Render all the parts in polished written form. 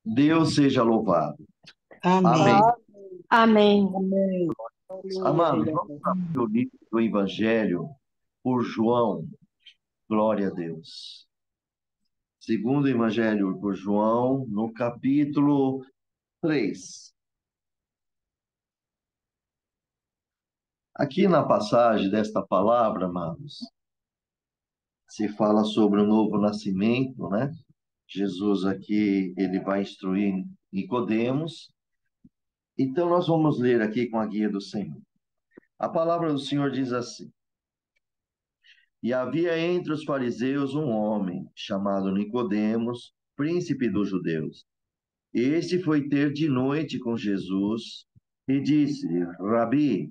Deus seja louvado. Amém. Amém. Amém. Amém. Amados, Aleluia. vamos abrir o livro do Evangelho por João. Glória a Deus. Segundo Evangelho por João, no capítulo 3. Aqui na passagem desta palavra, amados, se fala sobre o novo nascimento, né? Jesus aqui, ele vai instruir Nicodemos. Então nós vamos ler aqui com a guia do Senhor. A palavra do Senhor diz assim: E havia entre os fariseus um homem chamado Nicodemos, príncipe dos judeus. Este foi ter de noite com Jesus e disse-lhe: Rabi,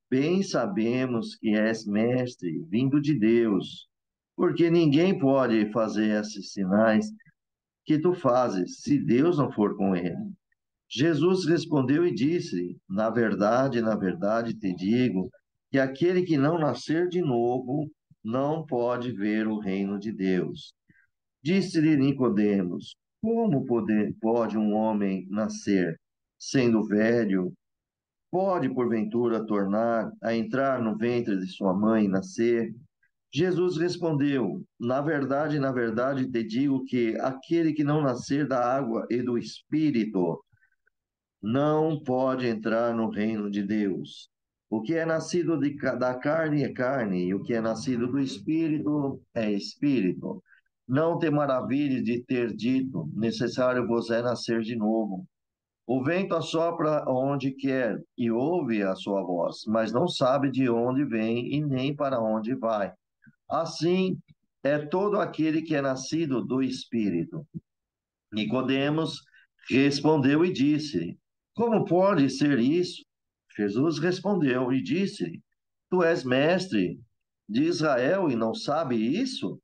bem sabemos que és mestre, vindo de Deus, porque ninguém pode fazer esses sinais que tu fazes, se Deus não for com ele. Jesus respondeu e disse: na verdade te digo que aquele que não nascer de novo não pode ver o reino de Deus. Disse-lhe Nicodemos: pode um homem nascer sendo velho? Pode, porventura, tornar a entrar no ventre de sua mãe e nascer? Jesus respondeu: na verdade te digo que aquele que não nascer da água e do espírito não pode entrar no reino de Deus. O que é nascido da carne é carne, e o que é nascido do espírito é espírito. Não te maravilhes de ter dito: necessário vos é nascer de novo. O vento assopra onde quer e ouve a sua voz, mas não sabe de onde vem e nem para onde vai. Assim é todo aquele que é nascido do Espírito. Nicodemos respondeu e disse: Como pode ser isso? Jesus respondeu e disse: Tu és mestre de Israel e não sabe isso?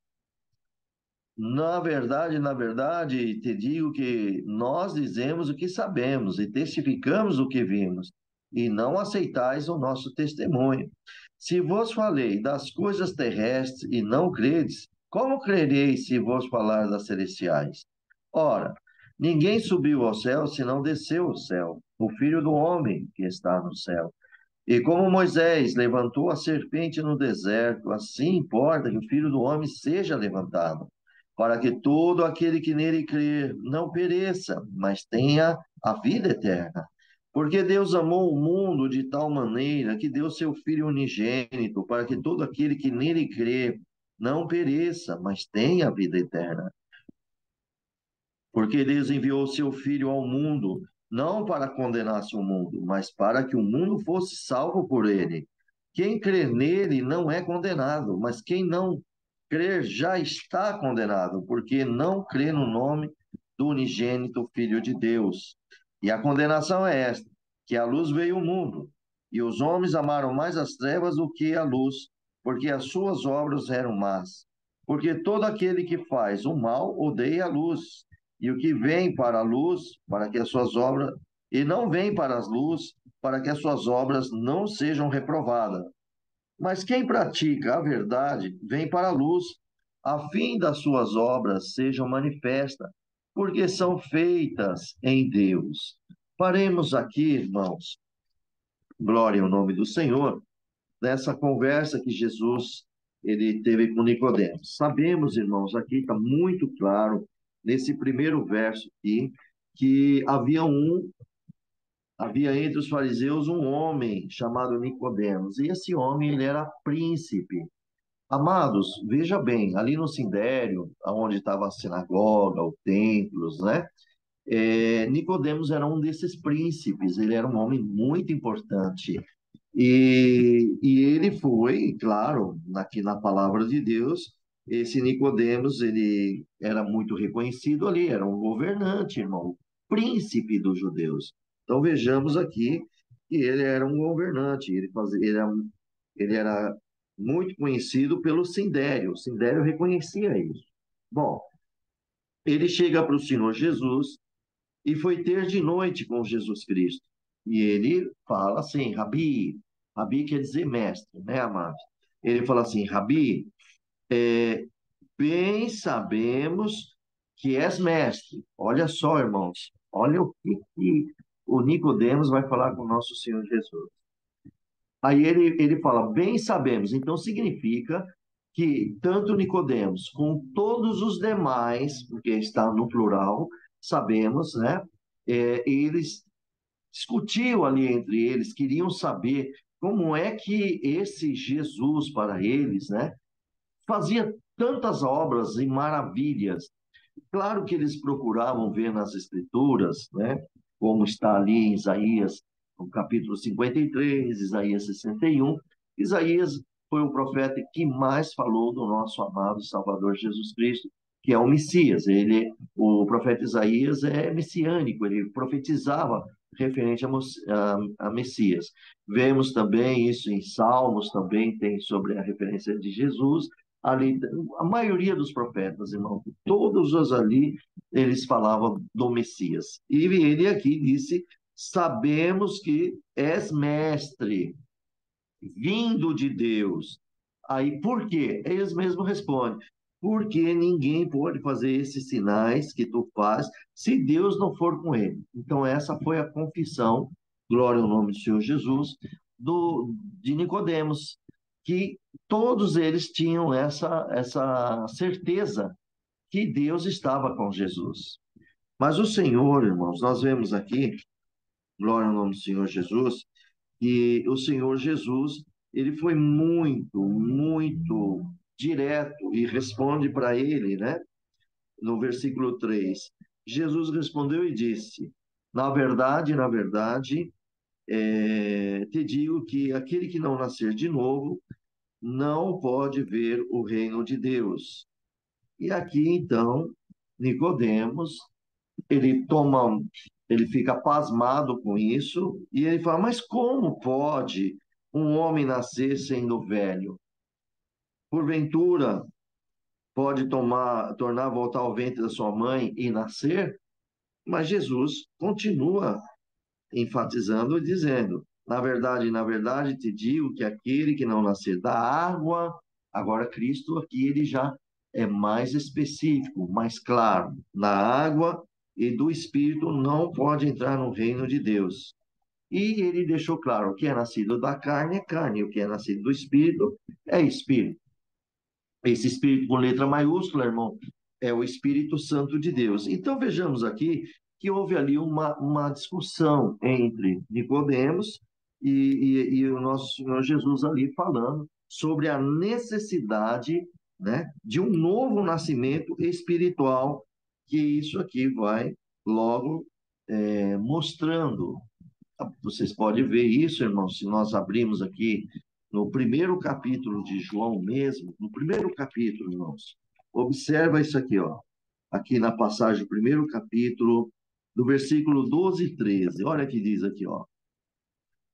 Na verdade, te digo que nós dizemos o que sabemos e testificamos o que vimos, e não aceitais o nosso testemunho. Se vos falei das coisas terrestres e não credes, como crereis se vos falar das celestiais? Ora, ninguém subiu ao céu senão desceu ao céu, o Filho do Homem que está no céu. E como Moisés levantou a serpente no deserto, assim importa que o Filho do Homem seja levantado, para que todo aquele que nele crer não pereça, mas tenha a vida eterna. Porque Deus amou o mundo de tal maneira que deu seu Filho unigênito, para que todo aquele que nele crê não pereça, mas tenha a vida eterna. Porque Deus enviou o seu Filho ao mundo, não para condenasse o mundo, mas para que o mundo fosse salvo por ele. Quem crer nele não é condenado, mas quem não crer já está condenado, porque não crê no nome do unigênito Filho de Deus. E a condenação é esta: que a luz veio ao mundo, e os homens amaram mais as trevas do que a luz, porque as suas obras eram más. Porque todo aquele que faz o mal odeia a luz e o que vem para a luz, para que as suas obras, e não vem para as luz, para que as suas obras não sejam reprovadas. Mas quem pratica a verdade vem para a luz, a fim das suas obras sejam manifestas, porque são feitas em Deus. Paremos aqui, irmãos, glória ao nome do Senhor, nessa conversa que Jesus ele teve com Nicodemos. Sabemos, irmãos, aqui está muito claro nesse primeiro verso aqui que havia entre os fariseus um homem chamado Nicodemos, e esse homem ele era príncipe. Amados, veja bem, ali no Sindério, onde estava a sinagoga, o templo, né? Nicodemos era um desses príncipes, ele era um homem muito importante. E ele foi, claro, aqui na palavra de Deus, esse Nicodemos, ele era muito reconhecido ali, era um governante, irmão, príncipe dos judeus. Então vejamos aqui que ele era um governante, ele era muito conhecido pelo Sindério, o Sindério reconhecia isso. Bom, ele chega para o Senhor Jesus e foi ter de noite com Jesus Cristo. E ele fala assim, Rabi, Rabi quer dizer mestre, né, amados? Ele fala assim, Rabi, bem sabemos que és mestre. Olha só, irmãos, olha o que o Nicodemos vai falar com o nosso Senhor Jesus. Aí ele fala, bem sabemos. Então significa que tanto Nicodemos com todos os demais, porque está no plural, sabemos, né? Eles discutiam ali entre eles, queriam saber como é que esse Jesus para eles, né? Fazia tantas obras e maravilhas. Claro que eles procuravam ver nas Escrituras, né, como está ali em Isaías, no capítulo 53, Isaías 61. Isaías foi o profeta que mais falou do nosso amado Salvador Jesus Cristo, que é o Messias. O profeta Isaías é messiânico, ele profetizava referente a Messias. Vemos também isso em Salmos, também tem sobre a referência de Jesus. Ali, a maioria dos profetas, irmão, todos os ali, eles falavam do Messias. E ele aqui disse: sabemos que és mestre, vindo de Deus. Aí, por quê? Eles mesmos respondem: porque ninguém pode fazer esses sinais que tu faz se Deus não for com ele. Então, essa foi a confissão, glória ao nome do Senhor Jesus, de Nicodemos, que todos eles tinham essa certeza que Deus estava com Jesus. Mas o Senhor, irmãos, nós vemos aqui, glória ao nome do Senhor Jesus, que o Senhor Jesus, ele foi muito direto e responde para ele, né? No versículo 3, Jesus respondeu e disse: na verdade, te digo que aquele que não nascer de novo não pode ver o reino de Deus. E aqui, então, Nicodemos, ele toma, ele fica pasmado com isso e ele fala: mas como pode um homem nascer sendo velho? Porventura pode tornar voltar ao ventre da sua mãe e nascer? Mas Jesus continua enfatizando e dizendo: na verdade, te digo que aquele que não nascer da água, agora Cristo aqui ele já é mais específico, mais claro, na água e do Espírito não pode entrar no reino de Deus. E ele deixou claro: o que é nascido da carne é carne, o que é nascido do Espírito é Espírito. Esse Espírito com letra maiúscula, irmão, é o Espírito Santo de Deus. Então vejamos aqui que houve ali uma discussão entre Nicodemos e o nosso Senhor Jesus ali falando sobre a necessidade, né, de um novo nascimento espiritual, que isso aqui vai logo mostrando. Vocês podem ver isso, irmãos, se nós abrirmos aqui no primeiro capítulo de João mesmo, no primeiro capítulo, irmãos. Observa isso aqui, ó. Aqui na passagem do primeiro capítulo, do versículo 12 e 13. Olha que diz aqui, ó.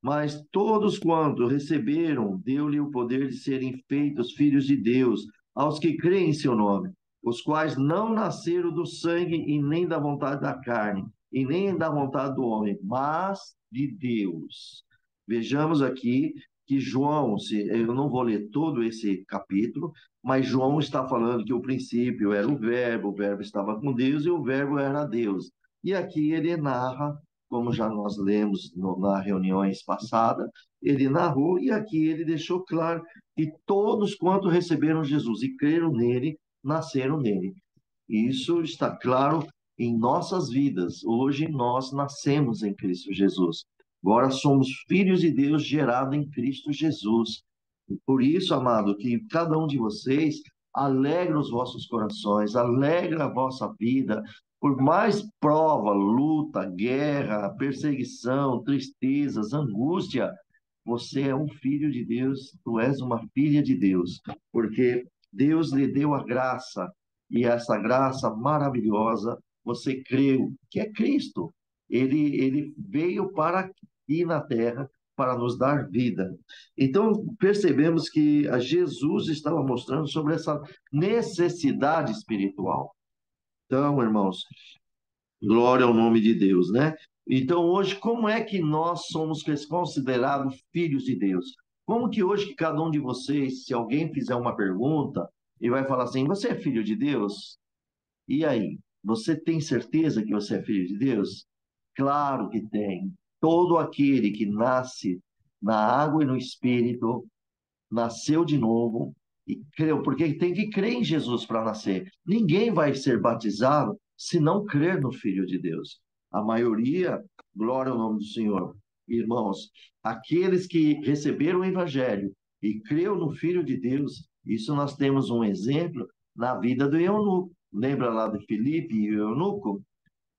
Mas todos quanto receberam, deu-lhe o poder de serem feitos filhos de Deus, aos que creem em seu nome, os quais não nasceram do sangue e nem da vontade da carne, e nem da vontade do homem, mas de Deus. Vejamos aqui que João, eu não vou ler todo esse capítulo, mas João está falando que o princípio era o verbo estava com Deus e o verbo era Deus. E aqui ele narra, como já nós lemos nas reuniões passadas, ele narrou e aqui ele deixou claro que todos quanto receberam Jesus e creram nele, nasceram nele. Isso está claro em nossas vidas. Hoje nós nascemos em Cristo Jesus. Agora somos filhos de Deus gerados em Cristo Jesus. E por isso, amado, que cada um de vocês alegra os vossos corações, alegra a vossa vida, por mais prova, luta, guerra, perseguição, tristezas, angústia, você é um filho de Deus, tu és uma filha de Deus, porque Deus lhe deu a graça, e essa graça maravilhosa, você creu que é Cristo. Ele veio para aqui na terra para nos dar vida. Então, percebemos que a Jesus estava mostrando sobre essa necessidade espiritual. Então, irmãos, glória ao nome de Deus, né? Então, hoje, como é que nós somos considerados filhos de Deus? Como que hoje, que cada um de vocês, se alguém fizer uma pergunta, e vai falar assim: você é filho de Deus? E aí? Você tem certeza que você é filho de Deus? Claro que tem. Todo aquele que nasce na água e no Espírito nasceu de novo e creu, porque tem que crer em Jesus para nascer. Ninguém vai ser batizado se não crer no Filho de Deus. A maioria, glória ao nome do Senhor. Irmãos, aqueles que receberam o Evangelho e creu no Filho de Deus, isso nós temos um exemplo na vida do eunuco. Lembra lá de Filipe e o eunuco?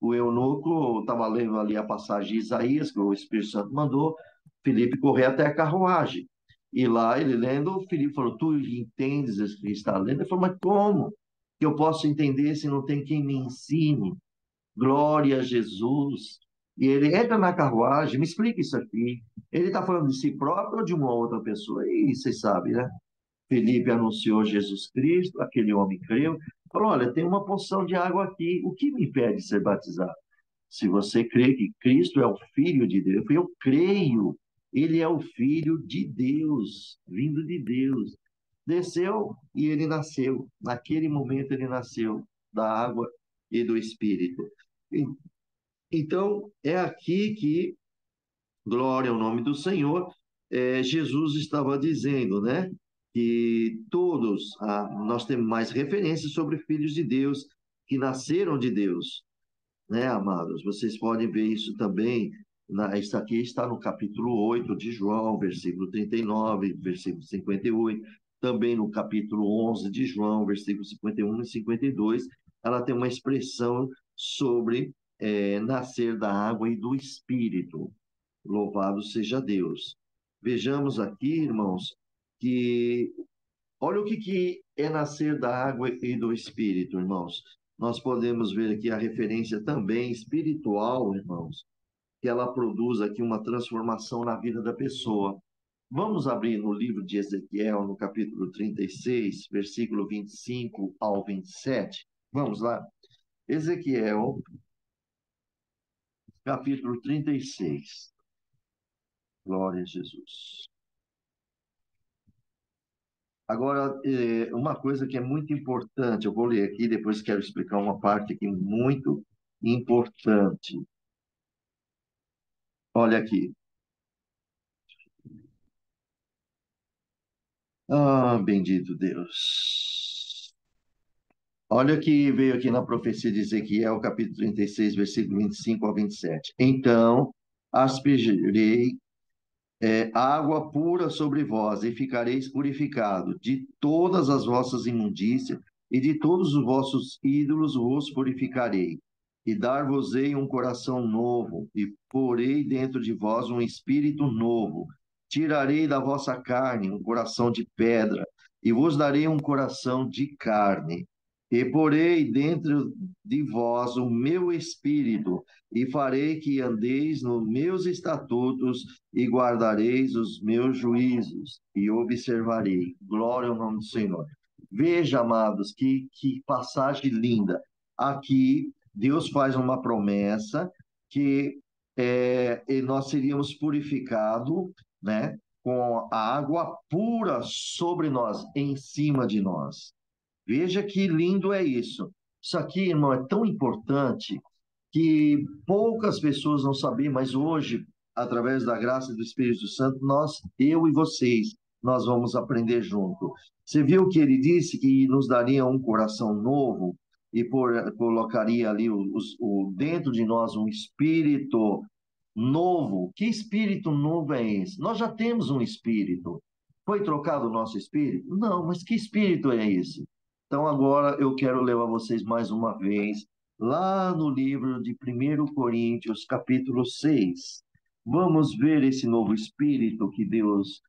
O eunuco estava lendo ali a passagem de Isaías, que o Espírito Santo mandou Filipe correr até a carruagem. E lá ele lendo, o Filipe falou: Tu entendes o que está lendo? Ele falou: Mas como que eu posso entender se não tem quem me ensine? Glória a Jesus. E ele entra na carruagem, me explica isso aqui. Ele está falando de si próprio ou de uma outra pessoa? E vocês sabem, né? Felipe anunciou Jesus Cristo, aquele homem creu, falou: Olha, tem uma porção de água aqui, o que me impede de ser batizado? Se você crê que Cristo é o Filho de Deus, eu creio, ele é o Filho de Deus, vindo de Deus. Desceu e ele nasceu. Naquele momento ele nasceu da água e do Espírito. Então, é aqui que, glória ao nome do Senhor, Jesus estava dizendo, né? Que todos, nós temos mais referências sobre filhos de Deus que nasceram de Deus, né, amados? Vocês podem ver isso também. Isso aqui está no capítulo 8 de João, versículo 39, versículo 58. Também no capítulo 11 de João, versículo 51 e 52. Ela tem uma expressão sobre nascer da água e do Espírito. Louvado seja Deus. Vejamos aqui, irmãos, que olha o que é nascer da água e do Espírito, irmãos. Nós podemos ver aqui a referência também espiritual, irmãos, que ela produz aqui uma transformação na vida da pessoa. Vamos abrir no livro de Ezequiel, no capítulo 36, versículo 25 ao 27. Vamos lá. Ezequiel, capítulo 36. Glória a Jesus. Agora, uma coisa que é muito importante, eu vou ler aqui, depois quero explicar uma parte aqui muito importante. Olha aqui. Ah, bendito Deus. Olha o que veio aqui na profecia de Ezequiel, capítulo 36, versículo 25 ao 27. Então, aspergirei água pura sobre vós, e ficareis purificados de todas as vossas imundícias, e de todos os vossos ídolos vos purificarei. E dar-vos-ei um coração novo, e porei dentro de vós um espírito novo. Tirarei da vossa carne um coração de pedra, e vos darei um coração de carne. E porei dentro de vós o meu espírito, e farei que andeis nos meus estatutos, e guardareis os meus juízos, e observarei. Glória ao nome do Senhor. Veja, amados, que passagem linda. Aqui, Deus faz uma promessa que nós seríamos purificados, né, com a água pura sobre nós, em cima de nós. Veja que lindo é isso. Isso aqui, irmão, é tão importante que poucas pessoas não sabem, mas hoje, através da graça do Espírito Santo, nós, eu e vocês, nós vamos aprender junto. Você viu que ele disse que nos daria um coração novo e colocaria ali dentro de nós um espírito novo. Que espírito novo é esse? Nós já temos um espírito. Foi trocado o nosso espírito? Não, mas que espírito é esse? Então agora eu quero levar vocês mais uma vez lá no livro de 1 Coríntios, capítulo 6. Vamos ver esse novo espírito que Deus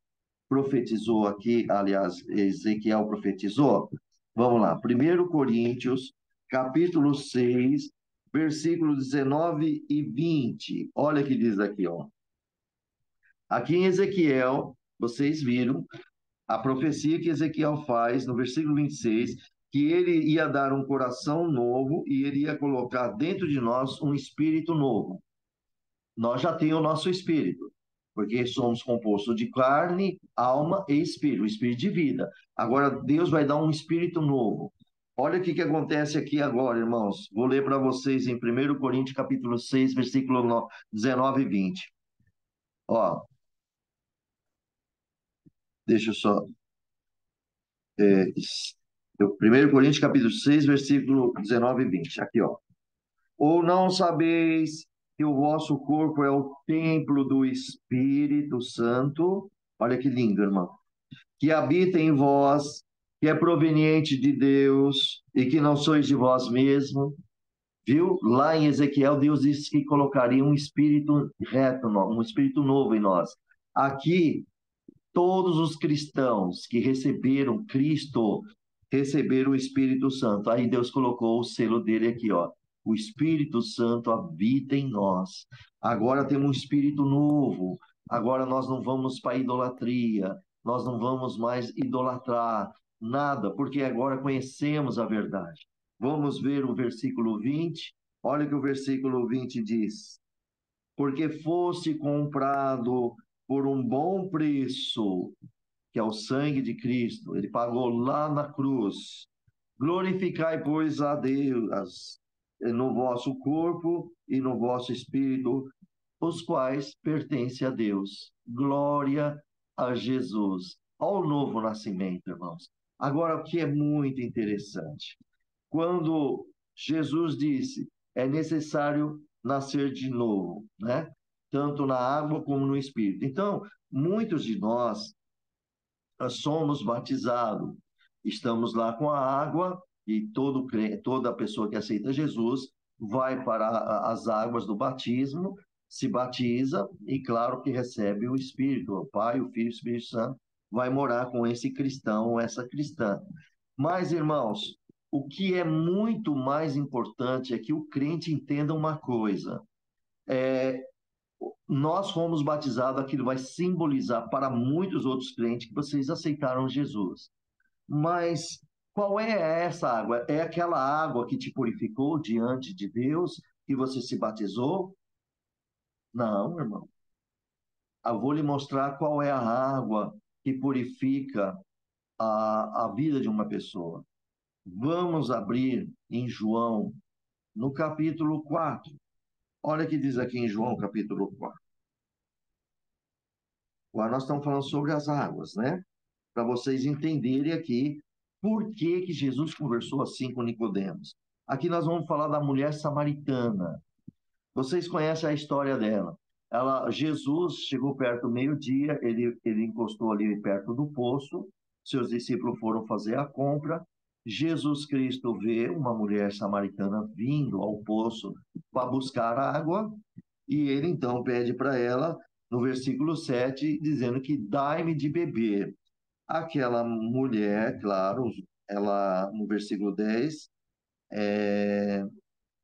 profetizou aqui, aliás, Ezequiel profetizou. Vamos lá, 1 Coríntios, capítulo 6, versículos 19 e 20. Olha o que diz aqui, ó. Aqui em Ezequiel, vocês viram a profecia que Ezequiel faz no versículo 26, que ele ia dar um coração novo e ele ia colocar dentro de nós um espírito novo. Nós já temos o nosso espírito, porque somos compostos de carne, alma e espírito, o espírito de vida. Agora, Deus vai dar um espírito novo. Olha o que acontece aqui agora, irmãos. Vou ler para vocês em 1 Coríntios capítulo 6, versículo 19 e 20. Ó, deixa eu só. 1 Coríntios capítulo 6, versículo 19 e 20. Aqui, ó. Ou não sabeis que o vosso corpo é o templo do Espírito Santo? Olha que lindo, irmão. Que habita em vós, que é proveniente de Deus e que não sois de vós mesmos. Viu? Lá em Ezequiel, Deus disse que colocaria um espírito reto, um espírito novo em nós. Aqui, todos os cristãos que receberam Cristo receberam o Espírito Santo. Aí Deus colocou o selo dele aqui, ó. O Espírito Santo habita em nós. Agora temos um espírito novo. Agora nós não vamos para a idolatria. Nós não vamos mais idolatrar nada, porque agora conhecemos a verdade. Vamos ver o versículo 20. Olha o que o versículo 20 diz: porque fosse comprado por um bom preço, que é o sangue de Cristo. Ele pagou lá na cruz. Glorificai, pois, a Deus no vosso corpo e no vosso espírito, os quais pertencem a Deus. Glória a Jesus. Ao novo nascimento, irmãos. Agora, o que é muito interessante, quando Jesus disse, é necessário nascer de novo, né? Tanto na água como no Espírito. Então, muitos de nós somos batizados, estamos lá com a água e toda pessoa que aceita Jesus vai para as águas do batismo, se batiza e, claro, que recebe o Espírito, o Pai, o Filho e o Espírito Santo, vai morar com esse cristão ou essa cristã. Mas, irmãos, o que é muito mais importante é que o crente entenda uma coisa. Nós fomos batizados, aquilo vai simbolizar para muitos outros crentes que vocês aceitaram Jesus. Mas qual é essa água? É aquela água que te purificou diante de Deus, que você se batizou? Não, irmão. Eu vou lhe mostrar qual é a água que purifica a vida de uma pessoa. Vamos abrir em João, no capítulo 4. Olha o que diz aqui em João, capítulo 4. Agora nós estamos falando sobre as águas, né? Para vocês entenderem aqui por que que Jesus conversou assim com Nicodemos. Aqui nós vamos falar da mulher samaritana. Vocês conhecem a história dela. Jesus chegou perto do meio-dia, ele encostou ali perto do poço, seus discípulos foram fazer a compra. Jesus Cristo vê uma mulher samaritana vindo ao poço para buscar água, e ele então pede para ela, no versículo 7, dizendo que dai-me de beber. Aquela mulher, claro, ela, no versículo 10,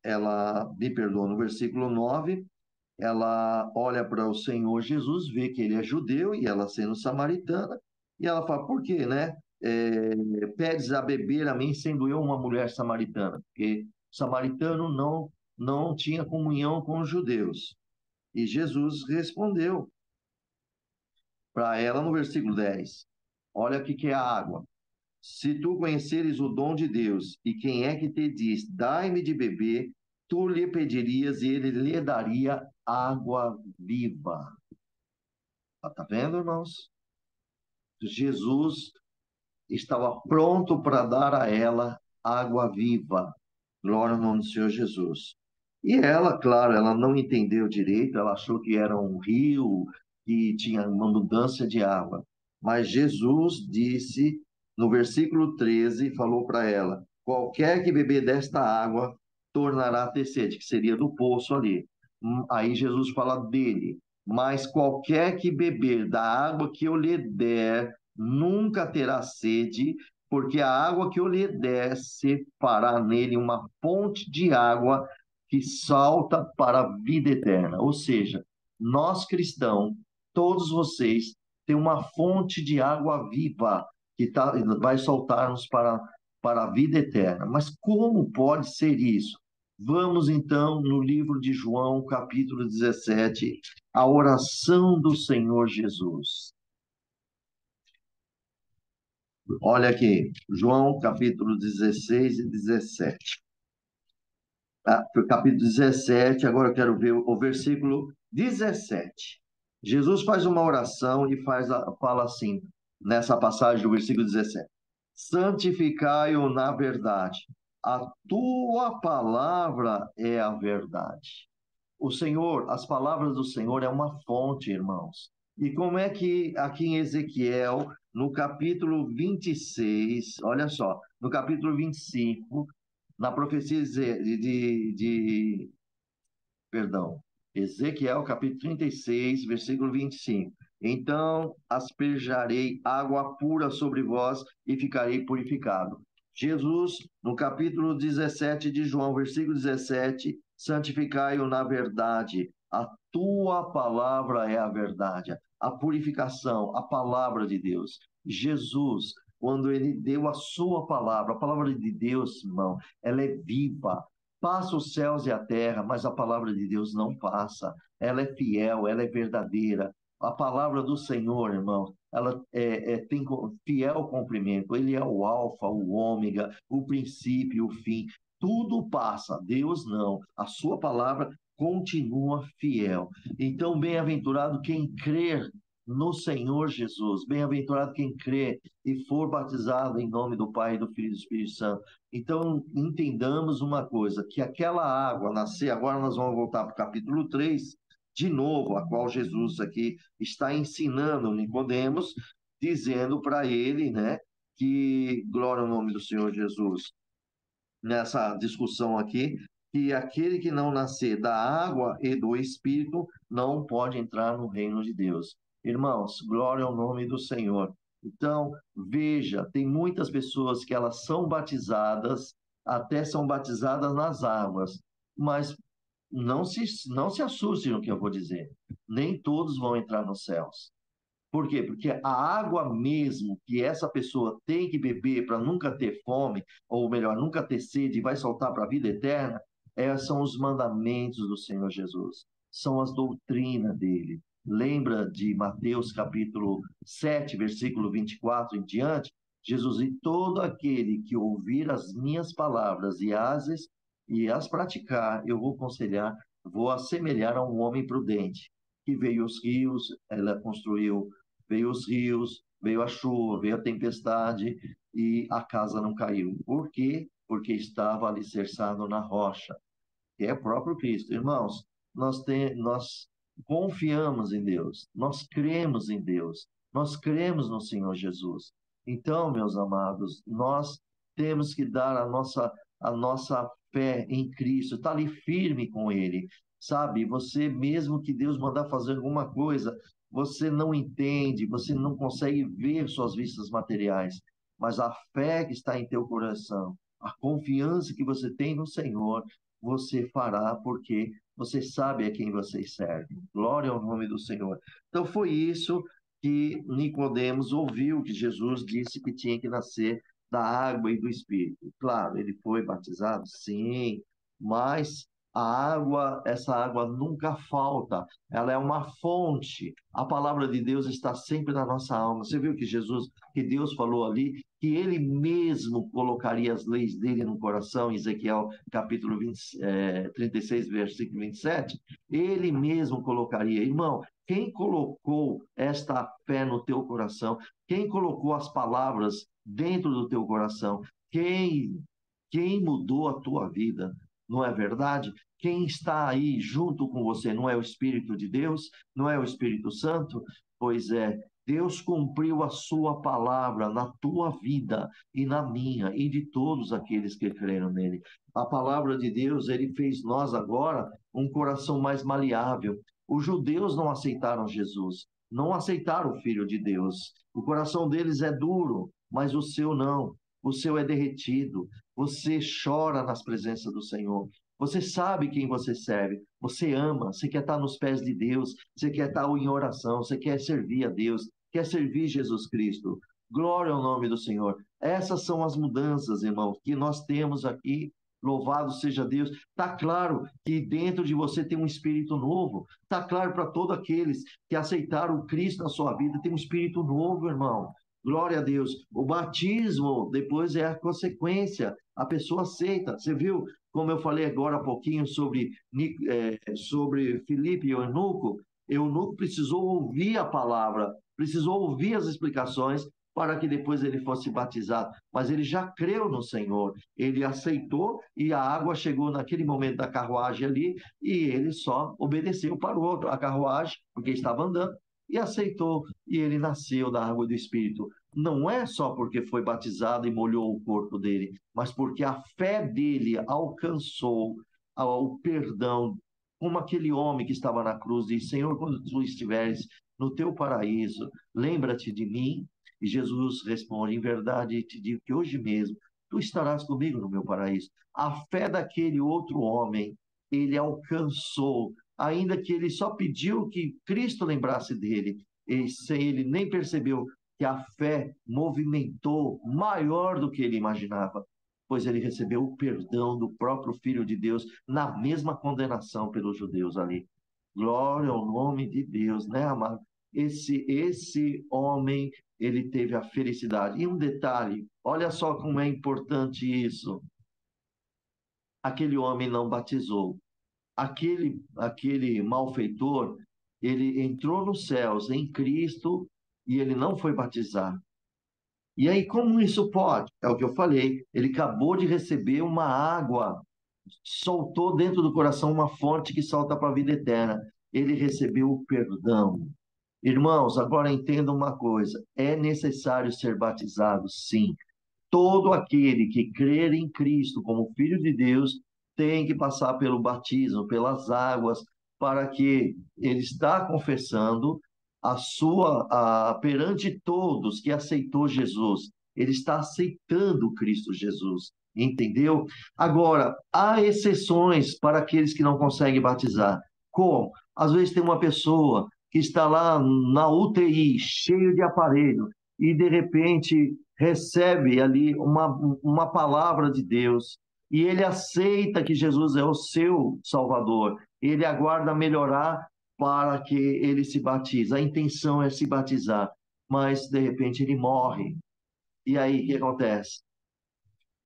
ela, me perdoa, no versículo 9, ela olha para o Senhor Jesus, vê que ele é judeu e ela sendo samaritana, e ela fala, por quê, né? Pedes a beber a mim, sendo eu uma mulher samaritana, porque o samaritano não tinha comunhão com os judeus. E Jesus respondeu para ela no versículo 10, olha o que que é a água. Se tu conheceres o dom de Deus, e quem é que te diz, dai-me de beber, tu lhe pedirias e ele lhe daria água viva. Tá vendo, irmãos? Jesus estava pronto para dar a ela água viva. Glória ao nome do Senhor Jesus. E ela, claro, ela não entendeu direito, ela achou que era um rio, que tinha uma mudança de água. Mas Jesus disse, no versículo 13, falou para ela: qualquer que beber desta água tornará a ter sede, que seria do poço ali. Aí Jesus fala dele: mas qualquer que beber da água que eu lhe der, nunca terá sede, porque a água que eu lhe der se fará nele uma fonte de água que salta para a vida eterna. Ou seja, nós cristãos, todos vocês, têm uma fonte de água viva que vai soltar-nos para a vida eterna. Mas como pode ser isso? Vamos então no livro de João, capítulo 17, a oração do Senhor Jesus. Olha aqui, João capítulo 16 e 17. Tá? Capítulo 17, agora eu quero ver o versículo 17. Jesus faz uma oração e fala assim, nessa passagem do versículo 17: Santificai-o na verdade, a tua palavra é a verdade. O Senhor, as palavras do Senhor é uma fonte, irmãos. E como é que aqui em Ezequiel, no capítulo 26, olha só, no capítulo 25, na profecia perdão, Ezequiel capítulo 36, versículo 25. Então asperjarei água pura sobre vós e ficarei purificado. Jesus, no capítulo 17 de João, versículo 17, santificai-o na verdade. A tua palavra é a verdade. A purificação, a palavra de Deus. Jesus, quando ele deu a palavra de Deus, irmão, ela é viva, passa os céus e a terra, mas a palavra de Deus não passa. Ela é fiel, ela é verdadeira. A palavra do Senhor, irmão, ela tem fiel cumprimento. Ele é o alfa, o ômega, o princípio, o fim. Tudo passa, Deus não. A sua palavra continua fiel. Então, bem-aventurado quem crer no Senhor Jesus. Bem-aventurado quem crê e for batizado em nome do Pai, do Filho e do Espírito Santo. Então, entendamos uma coisa, que aquela água nascer, agora nós vamos voltar para o capítulo 3 de novo, a qual Jesus aqui está ensinando Nicodemos, dizendo para ele, né, que, glória ao nome do Senhor Jesus, nessa discussão aqui, que aquele que não nascer da água e do Espírito não pode entrar no reino de Deus. Irmãos, glória ao nome do Senhor. Então, veja, tem muitas pessoas que elas são batizadas, até são batizadas nas águas, mas não se assustem no que eu vou dizer. Nem todos vão entrar nos céus. Por quê? Porque a água mesmo que essa pessoa tem que beber para nunca ter fome, ou melhor, nunca ter sede e vai soltar para a vida eterna, são os mandamentos do Senhor Jesus, são as doutrinas dele. Lembra de Mateus capítulo 7, versículo 24 em diante? Jesus, e todo aquele que ouvir as minhas palavras e as praticar, eu vou aconselhar, vou assemelhar a um homem prudente, que veio os rios, ela construiu. Veio os rios, veio a chuva, veio a tempestade e a casa não caiu. Por quê? Porque estava alicerçado na rocha, que é o próprio Cristo. Irmãos, nós confiamos em Deus, nós cremos em Deus, nós cremos no Senhor Jesus. Então, meus amados, nós temos que dar a nossa fé em Cristo, estar ali firme com Ele. Sabe, você mesmo que Deus mandar fazer alguma coisa, você não entende, você não consegue ver suas vistas materiais, mas a fé que está em teu coração, a confiança que você tem no Senhor, você fará, porque você sabe a quem você serve. Glória ao nome do Senhor. Então foi isso que Nicodemos ouviu que Jesus disse que tinha que nascer da água e do Espírito. Claro, ele foi batizado, sim, mas essa água nunca falta, ela é uma fonte. A palavra de Deus está sempre na nossa alma. Você viu que Deus falou ali, que ele mesmo colocaria as leis dele no coração, em Ezequiel capítulo 36, versículo 27, ele mesmo colocaria. Irmão, quem colocou esta fé no teu coração? Quem colocou as palavras dentro do teu coração? Quem mudou a tua vida? Não é verdade? Quem está aí junto com você não é o Espírito de Deus? Não é o Espírito Santo? Pois é, Deus cumpriu a sua palavra na tua vida e na minha e de todos aqueles que creram nele. A palavra de Deus, ele fez nós agora um coração mais maleável. Os judeus não aceitaram Jesus, não aceitaram o Filho de Deus. O coração deles é duro, mas o seu não. O seu é derretido. Você chora nas presenças do Senhor. Você sabe quem você serve. Você ama. Você quer estar nos pés de Deus. Você quer estar em oração. Você quer servir a Deus. Quer servir Jesus Cristo. Glória ao nome do Senhor. Essas são as mudanças, irmão, que nós temos aqui. Louvado seja Deus. Está claro que dentro de você tem um espírito novo. Está claro para todos aqueles que aceitaram o Cristo na sua vida. Tem um espírito novo, irmão. Glória a Deus. O batismo depois é a consequência. A pessoa aceita. Você viu como eu falei agora há pouquinho sobre Filipe e Eunuco? Eunuco precisou ouvir a palavra, precisou ouvir as explicações para que depois ele fosse batizado. Mas ele já creu no Senhor, ele aceitou e a água chegou naquele momento da carruagem ali e ele só obedeceu para o outro, a carruagem, porque estava andando, e aceitou, e ele nasceu da água do Espírito. Não é só porque foi batizado e molhou o corpo dele, mas porque a fé dele alcançou o perdão, como aquele homem que estava na cruz disse: Senhor, quando tu estiveres no teu paraíso, lembra-te de mim. E Jesus responde: em verdade te digo que hoje mesmo tu estarás comigo no meu paraíso. A fé daquele outro homem, ele alcançou, ainda que ele só pediu que Cristo lembrasse dele, e sem ele nem percebeu que a fé movimentou maior do que ele imaginava, pois ele recebeu o perdão do próprio Filho de Deus na mesma condenação pelos judeus ali. Glória ao nome de Deus, né, amado? Esse homem, ele teve a felicidade. E um detalhe, olha só como é importante isso. Aquele homem não batizou. Aquele malfeitor, ele entrou nos céus em Cristo e ele não foi batizar. E aí, como isso pode? É o que eu falei. Ele acabou de receber uma água, soltou dentro do coração uma fonte que salta para a vida eterna. Ele recebeu o perdão. Irmãos, agora entenda uma coisa: é necessário ser batizado, sim. Todo aquele que crer em Cristo como Filho de Deus tem que passar pelo batismo, pelas águas, para que ele está confessando perante todos que aceitou Jesus. Ele está aceitando Cristo Jesus, entendeu? Agora, há exceções para aqueles que não conseguem batizar. Como? Às vezes tem uma pessoa que está lá na UTI, cheio de aparelho, e de repente recebe ali uma palavra de Deus e ele aceita que Jesus é o seu Salvador. Ele aguarda melhorar para que ele se batize. A intenção é se batizar, mas de repente ele morre. E aí o que acontece?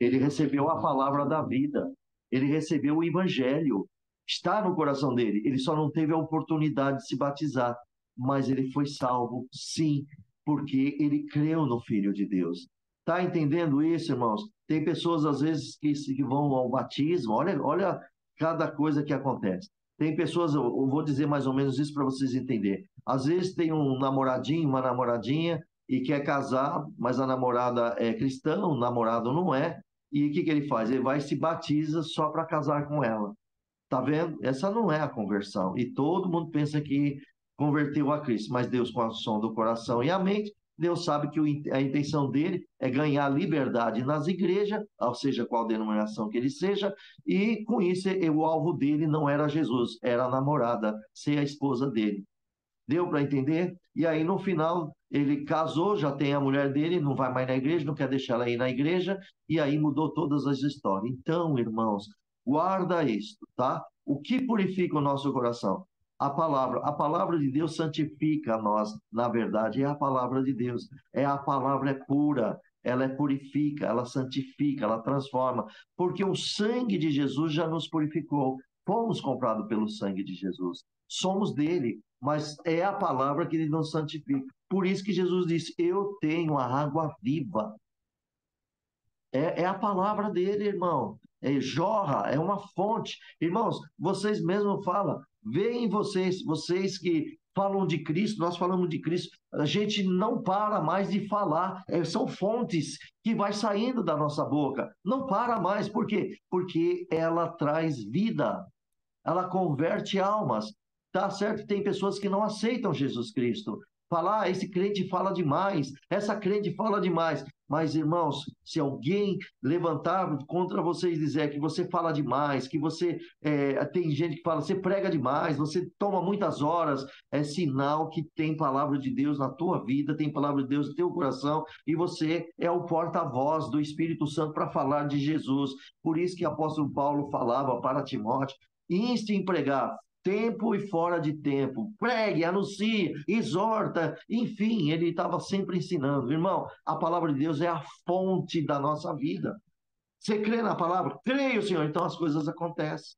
Ele recebeu a palavra da vida, ele recebeu o evangelho, está no coração dele. Ele só não teve a oportunidade de se batizar, mas ele foi salvo, sim, porque ele creu no Filho de Deus. Está entendendo isso, irmãos? Tem pessoas, às vezes, que vão ao batismo, olha cada coisa que acontece. Tem pessoas, eu vou dizer mais ou menos isso para vocês entenderem. Às vezes tem um namoradinho, uma namoradinha, e quer casar, mas a namorada é cristã, o namorado não é, e o que ele faz? Ele vai e se batiza só para casar com ela. Tá vendo? Essa não é a conversão. E todo mundo pensa que converteu a Cristo, mas Deus, com a som do coração e a mente, Deus sabe que a intenção dele é ganhar liberdade nas igrejas, ou seja, qual denominação que ele seja, e com isso o alvo dele não era Jesus, era a namorada, ser a esposa dele. Deu para entender? E aí, no final, ele casou, já tem a mulher dele, não vai mais na igreja, não quer deixar ela ir na igreja, e aí mudou todas as histórias. Então, irmãos, guarda isto, tá? O que purifica o nosso coração? A palavra de Deus santifica a nós, na verdade, é a palavra de Deus. A palavra é pura, ela purifica, ela santifica, ela transforma, porque o sangue de Jesus já nos purificou. Fomos comprados pelo sangue de Jesus. Somos dele, mas é a palavra que ele nos santifica. Por isso que Jesus disse: eu tenho a água viva. É a palavra dele, irmão. Jorra, é uma fonte. Irmãos, vocês mesmos falam, veem vocês que falam de Cristo, nós falamos de Cristo, a gente não para mais de falar, são fontes que vai saindo da nossa boca, não para mais, por quê? Porque ela traz vida, ela converte almas. Tá certo que tem pessoas que não aceitam Jesus Cristo. Falar, esse crente fala demais, essa crente fala demais. Mas, irmãos, se alguém levantar contra você e dizer que você fala demais, que você tem gente que fala, você prega demais, você toma muitas horas, é sinal que tem palavra de Deus na tua vida, tem palavra de Deus no teu coração, e você é o porta-voz do Espírito Santo para falar de Jesus. Por isso que o apóstolo Paulo falava para Timóteo: inste em pregar, tempo e fora de tempo. Pregue, anuncie, exorta, enfim, ele estava sempre ensinando. Irmão, a palavra de Deus é a fonte da nossa vida. Você crê na palavra? Creio, Senhor. Então as coisas acontecem.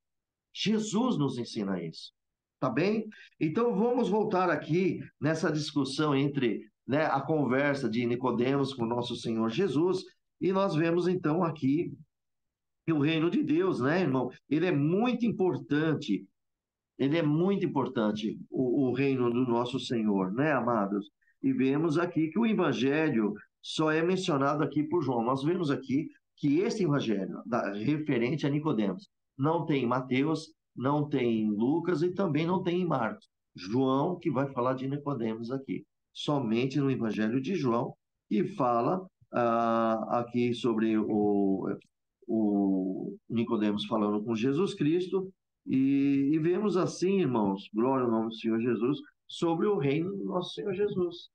Jesus nos ensina isso. Tá bem? Então vamos voltar aqui nessa discussão entre, né, a conversa de Nicodemos com o nosso Senhor Jesus, e nós vemos então aqui que o reino de Deus, né, irmão? Ele é muito importante, o reino do nosso Senhor, né, amados? E vemos aqui que o evangelho só é mencionado aqui por João. Nós vemos aqui que esse evangelho, referente a Nicodemos, não tem em Mateus, não tem em Lucas e também não tem em Marcos. João que vai falar de Nicodemos aqui. Somente no evangelho de João, que fala aqui sobre o Nicodemos falando com Jesus Cristo, e vemos assim, irmãos, glória ao nome do Senhor Jesus, sobre o reino do nosso Senhor Jesus,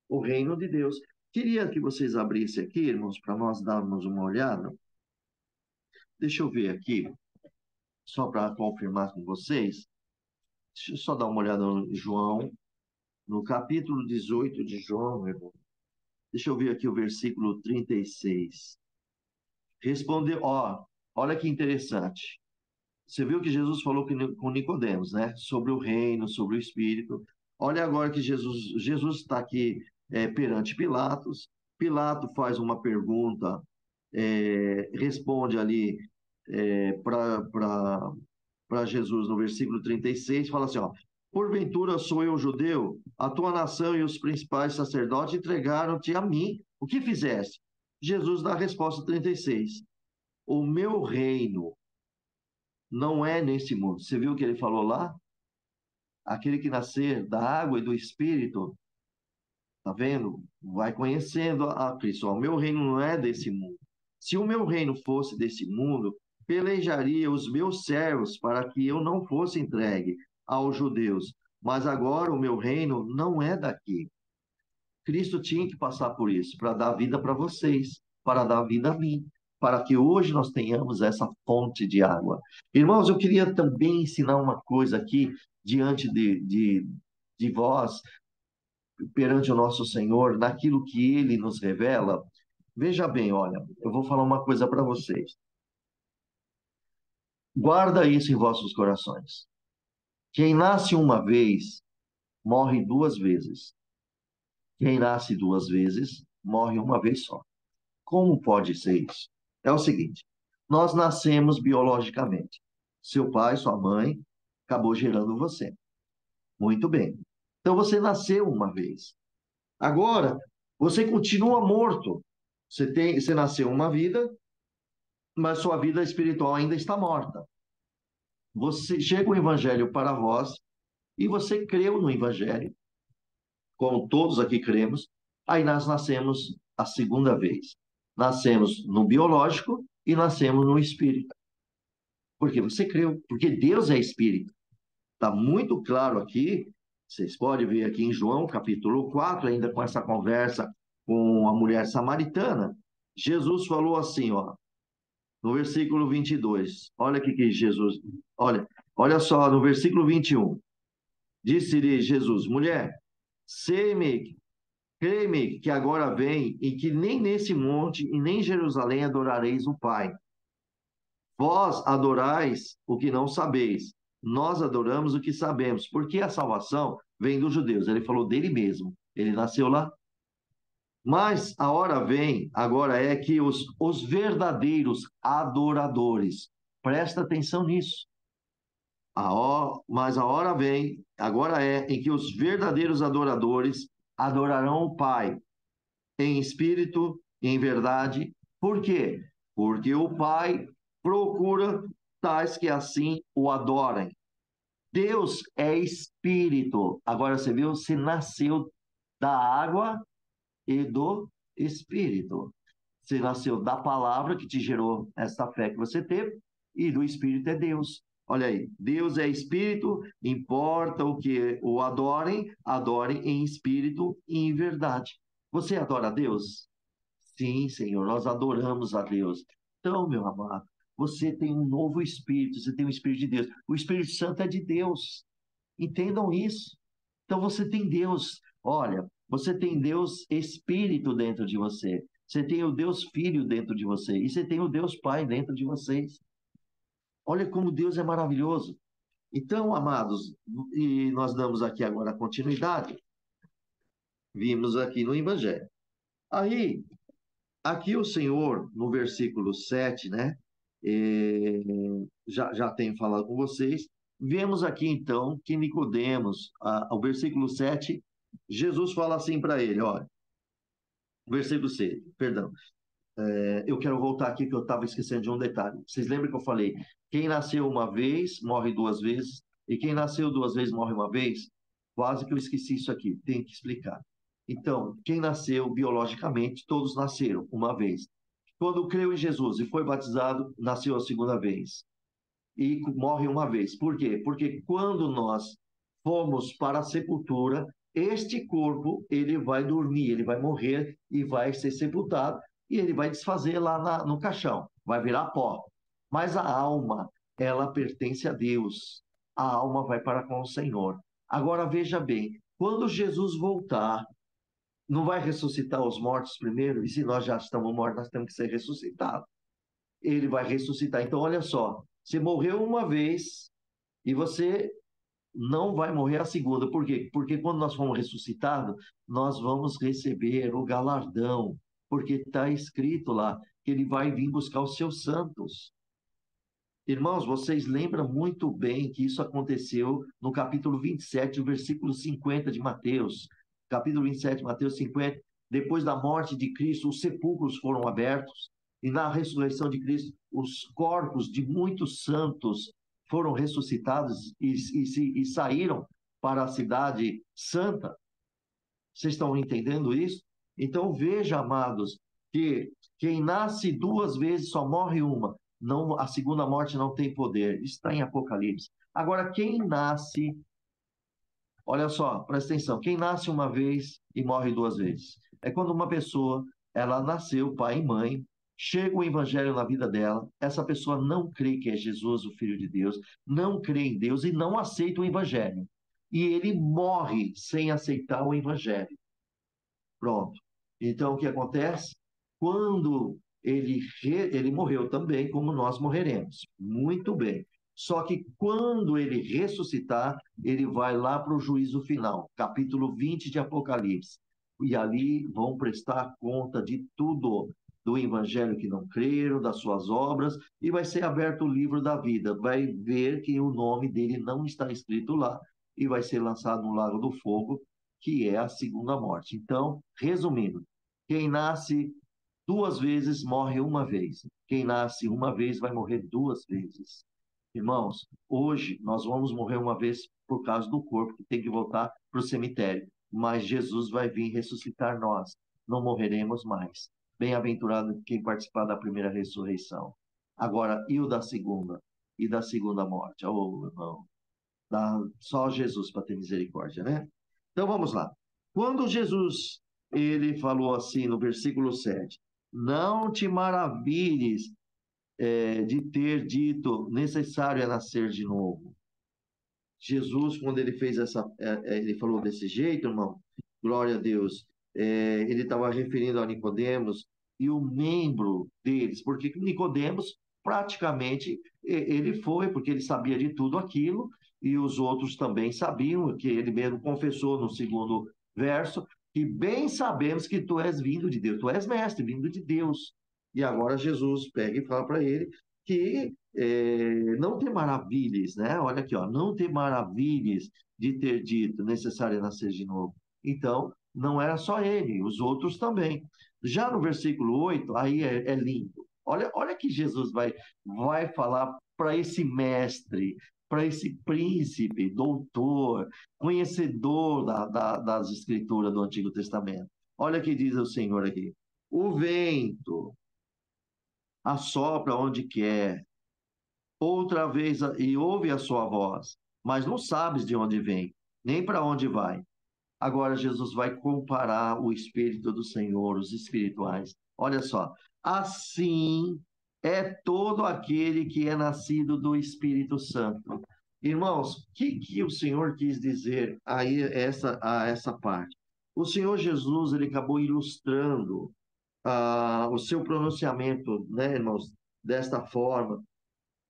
o reino de Deus. Queria que vocês abrissem aqui, irmãos, para nós darmos uma olhada. Deixa eu ver aqui, só para confirmar com vocês. Deixa eu só dar uma olhada no João, no capítulo 18 de João, meu irmão. Deixa eu ver aqui o versículo 36. Respondeu, olha que interessante. Você viu que Jesus falou com Nicodemos, né? Sobre o reino, sobre o Espírito. Olha agora que Jesus está aqui perante Pilatos. Pilato faz uma pergunta, responde ali para Jesus no versículo 36, fala assim, ó, porventura sou eu judeu? A tua nação e os principais sacerdotes entregaram-te a mim. O que fizeste? Jesus dá a resposta 36. O meu reino não é nesse mundo. Você viu o que ele falou lá? Aquele que nascer da água e do Espírito, tá vendo? Vai conhecendo a Cristo. O meu reino não é desse mundo. Se o meu reino fosse desse mundo, pelejaria os meus servos para que eu não fosse entregue aos judeus. Mas agora o meu reino não é daqui. Cristo tinha que passar por isso, para dar vida para vocês, para dar vida a mim, para que hoje nós tenhamos essa fonte de água. Irmãos, eu queria também ensinar uma coisa aqui, diante de vós, perante o nosso Senhor, naquilo que Ele nos revela. Veja bem, olha, eu vou falar uma coisa para vocês. Guarda isso em vossos corações. Quem nasce uma vez, morre duas vezes. Quem nasce duas vezes, morre uma vez só. Como pode ser isso? É o seguinte: nós nascemos biologicamente. Seu pai, sua mãe, acabou gerando você. Muito bem. Então você nasceu uma vez. Agora, você continua morto. Você nasceu uma vida, mas sua vida espiritual ainda está morta. Você chega o evangelho para vós e você creu no evangelho, como todos aqui cremos. Aí nós nascemos a segunda vez. Nascemos no biológico e nascemos no espírito. Porque você creu, porque Deus é espírito. Está muito claro aqui, vocês podem ver aqui em João, capítulo 4, ainda com essa conversa com a mulher samaritana. Jesus falou assim, ó, no versículo 22. Olha aqui que Jesus, olha só, no versículo 21. Disse-lhe Jesus, mulher, sei-me, crê-me que agora vem e que nem nesse monte e nem em Jerusalém adorareis o Pai. Vós adorais o que não sabeis, nós adoramos o que sabemos, porque a salvação vem dos judeus. Ele falou dele mesmo, ele nasceu lá. Mas a hora vem, agora é que os verdadeiros adoradores, presta atenção nisso. Mas a hora vem, agora é, em que os verdadeiros adoradores adorarão o Pai em espírito e em verdade. Por quê? Porque o Pai procura tais que assim o adorem. Deus é espírito. Agora você viu, você nasceu da água e do espírito. Você nasceu da palavra que te gerou essa fé que você teve, e do espírito é Deus. Olha aí, Deus é espírito, importa o que o adorem, adorem em espírito e em verdade. Você adora a Deus? Sim, Senhor, nós adoramos a Deus. Então, meu amado, você tem um novo espírito, você tem o Espírito de Deus. O Espírito Santo é de Deus. Entendam isso. Então você tem Deus, olha, você tem Deus Espírito dentro de você. Você tem o Deus Filho dentro de você. E você tem o Deus Pai dentro de vocês. Olha como Deus é maravilhoso. Então, amados, e nós damos aqui agora continuidade, vimos aqui no Evangelho. Aí, aqui o Senhor, no versículo 7, né? Já tenho falado com vocês. Vemos aqui então que Nicodemos, o versículo 7, Jesus fala assim para ele, olha, versículo 6, perdão. Eu quero voltar aqui que eu estava esquecendo de um detalhe. Vocês lembram que eu falei, quem nasceu uma vez, morre duas vezes, e quem nasceu duas vezes, morre uma vez? Quase que eu esqueci isso aqui, tem que explicar. Então, quem nasceu biologicamente, todos nasceram uma vez. Quando creu em Jesus e foi batizado, nasceu a segunda vez e morre uma vez. Por quê? Porque quando nós fomos para a sepultura, este corpo ele vai dormir, ele vai morrer e vai ser sepultado e ele vai desfazer lá no caixão, vai virar pó. Mas a alma, ela pertence a Deus. A alma vai para com o Senhor. Agora veja bem, quando Jesus voltar, não vai ressuscitar os mortos primeiro? E se nós já estamos mortos, nós temos que ser ressuscitados. Ele vai ressuscitar. Então, olha só, você morreu uma vez e você não vai morrer a segunda. Por quê? Porque quando nós formos ressuscitados, nós vamos receber o galardão, porque está escrito lá que ele vai vir buscar os seus santos. Irmãos, vocês lembram muito bem que isso aconteceu no capítulo 27, o versículo 50 de Mateus. Capítulo 27, Mateus 50. Depois da morte de Cristo, os sepulcros foram abertos, e na ressurreição de Cristo, os corpos de muitos santos foram ressuscitados e saíram para a cidade santa. Vocês estão entendendo isso? Então veja, amados, que quem nasce duas vezes só morre uma. Não, a segunda morte não tem poder. Isso está em Apocalipse. Agora, quem nasce, olha só, presta atenção, quem nasce uma vez e morre duas vezes? É quando uma pessoa, ela nasceu, pai e mãe, chega o evangelho na vida dela, essa pessoa não crê que é Jesus, o Filho de Deus, não crê em Deus e não aceita o evangelho. E ele morre sem aceitar o evangelho. Pronto. Então, o que acontece? Quando ele morreu também, como nós morreremos. Muito bem. Só que quando ele ressuscitar, ele vai lá para o juízo final, capítulo 20 de Apocalipse. E ali vão prestar conta de tudo, do evangelho que não creram, das suas obras, e vai ser aberto o livro da vida. Vai ver que o nome dele não está escrito lá, e vai ser lançado no lago do fogo, que é a segunda morte. Então, resumindo, quem nasce duas vezes morre uma vez. Quem nasce uma vez vai morrer duas vezes. Irmãos, hoje nós vamos morrer uma vez por causa do corpo que tem que voltar para o cemitério, mas Jesus vai vir ressuscitar nós. Não morreremos mais. Bem-aventurado quem participar da primeira ressurreição. Agora, e o da segunda? E da segunda morte? Oh, irmão, só Jesus para ter misericórdia, né? Então vamos lá. Quando Jesus ele falou assim no versículo 7, não te maravilhes de ter dito necessário é nascer de novo. Jesus, quando ele fez ele falou desse jeito, irmão, glória a Deus, ele estava referindo a Nicodemos e o membro deles, porque Nicodemos praticamente ele foi, porque ele sabia de tudo aquilo, e os outros também sabiam, que ele mesmo confessou no segundo verso, que bem sabemos que tu és vindo de Deus, tu és mestre, vindo de Deus. E agora Jesus pega e fala para ele que não te maravilhes, né? Olha aqui, ó, não te maravilhes de ter dito necessário nascer de novo. Então, não era só ele, os outros também. Já no versículo 8, aí é lindo. Olha que Jesus vai falar para esse mestre, para esse príncipe, doutor, conhecedor das escrituras do Antigo Testamento. Olha o que diz o Senhor aqui. O vento assopra onde quer, outra vez e ouve a sua voz, mas não sabes de onde vem, nem para onde vai. Agora Jesus vai comparar o Espírito do Senhor, os espirituais. Olha só, assim é todo aquele que é nascido do Espírito Santo. Irmãos, o que o Senhor quis dizer a essa parte? O Senhor Jesus, ele acabou ilustrando o seu pronunciamento, né, irmãos, desta forma,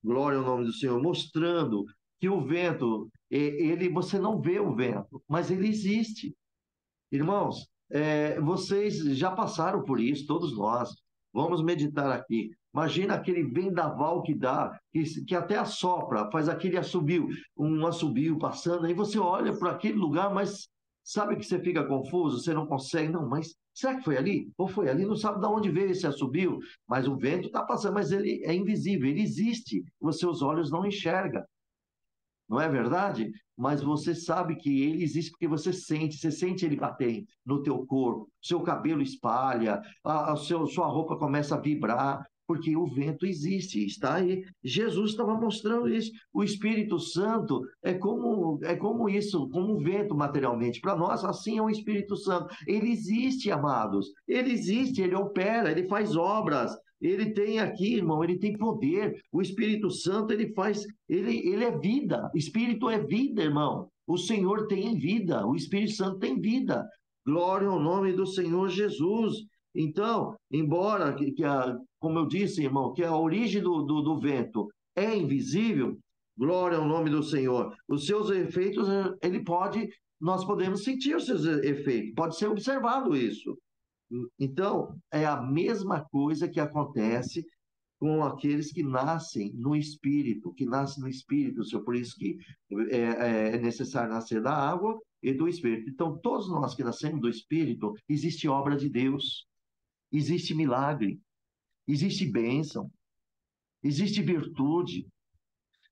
glória ao nome do Senhor, mostrando que o vento, você não vê o vento, mas ele existe. Irmãos, vocês já passaram por isso, todos nós. Vamos meditar aqui. Imagina aquele vendaval que dá, que até assopra, faz aquele assobio, um assobio passando, aí você olha para aquele lugar, mas sabe que você fica confuso, você não consegue, não, mas será que foi ali? Ou foi ali? Não sabe de onde veio esse assobio, mas o vento está passando, mas ele é invisível, ele existe, os seus olhos não enxergam, não é verdade? Mas você sabe que ele existe porque você sente ele bater no teu corpo, seu cabelo espalha, sua roupa começa a vibrar, porque o vento existe, está aí. Jesus estava mostrando isso. O Espírito Santo é como isso, como um vento materialmente. Para nós, assim é o Espírito Santo. Ele existe, amados. Ele existe, ele opera, ele faz obras. Ele tem aqui, irmão, ele tem poder. O Espírito Santo, ele faz, ele é vida. Espírito é vida, irmão. O Senhor tem vida. O Espírito Santo tem vida. Glória ao nome do Senhor Jesus. Então, embora como eu disse, irmão, que a origem do vento é invisível, glória ao nome do Senhor. Os seus efeitos, nós podemos sentir os seus efeitos. Pode ser observado isso. Então, é a mesma coisa que acontece com aqueles que nascem no Espírito, que nascem no Espírito, Senhor. Por isso que é necessário nascer da água e do Espírito. Então, todos nós que nascemos do Espírito, existe obra de Deus, existe milagre, existe bênção, existe virtude.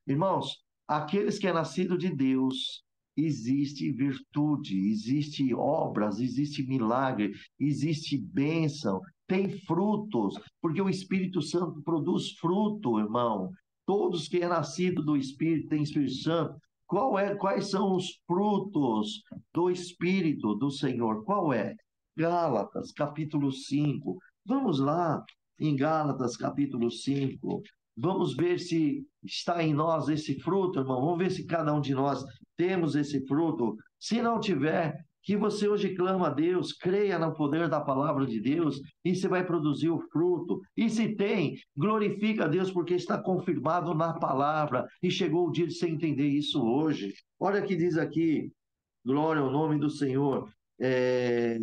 Irmãos, aqueles que é nascido de Deus, existe virtude, existe obras, existe milagre, existe bênção, tem frutos, porque o Espírito Santo produz fruto, irmão. Todos que é nascido do Espírito têm Espírito Santo. Quais são os frutos do Espírito do Senhor? Qual é? Gálatas, capítulo 5. Vamos lá, em Gálatas, capítulo 5. Vamos ver se está em nós esse fruto, irmão. Vamos ver se cada um de nós temos esse fruto. Se não tiver, que você hoje clama a Deus, creia no poder da palavra de Deus e você vai produzir o fruto. E se tem, glorifica a Deus porque está confirmado na palavra e chegou o dia de você entender isso hoje. Olha o que diz aqui, glória ao nome do Senhor, é,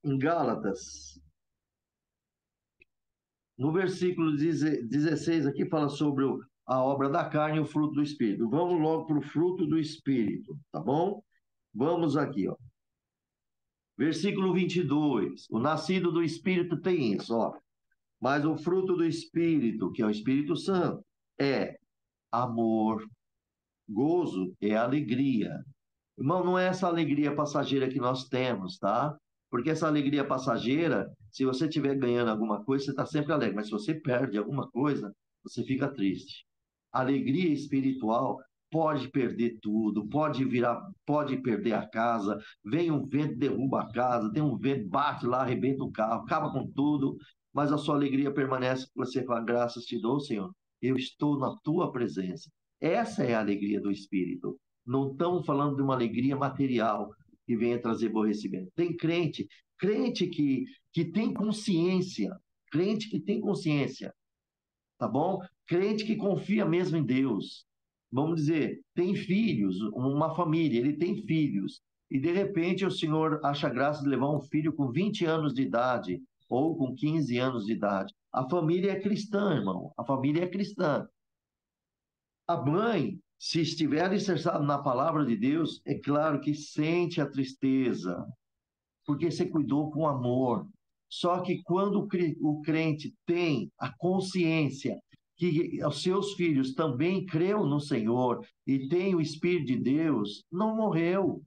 em Gálatas. No versículo 16 aqui fala sobre a obra da carne e o fruto do Espírito. Vamos logo para o fruto do Espírito, tá bom? Vamos aqui, ó. Versículo 22. O nascido do Espírito tem isso, ó. Mas o fruto do Espírito, que é o Espírito Santo, é amor, gozo e alegria. Irmão, não é essa alegria passageira que nós temos, tá? Porque essa alegria passageira, se você estiver ganhando alguma coisa, você está sempre alegre. Mas se você perde alguma coisa, você fica triste. Alegria espiritual pode perder tudo, pode virar, pode perder a casa, vem um vento, derruba a casa, tem um vento, bate lá, arrebenta o carro, acaba com tudo, mas a sua alegria permanece, você fala, graças te dou, Senhor, eu estou na tua presença. Essa é a alegria do Espírito. Não estamos falando de uma alegria material que venha trazer aborrecimento. Tem crente que tem consciência, crente que tem consciência, tá bom? Crente que confia mesmo em Deus. Vamos dizer, tem filhos, uma família, ele tem filhos, e de repente o senhor acha graça de levar um filho com 20 anos de idade ou com 15 anos de idade. A família é cristã, irmão. A família é cristã. A mãe, se estiver alicerçada na palavra de Deus, é claro que sente a tristeza, porque você cuidou com amor. Só que quando o crente tem a consciência que os seus filhos também creram no Senhor e têm o Espírito de Deus, não morreu.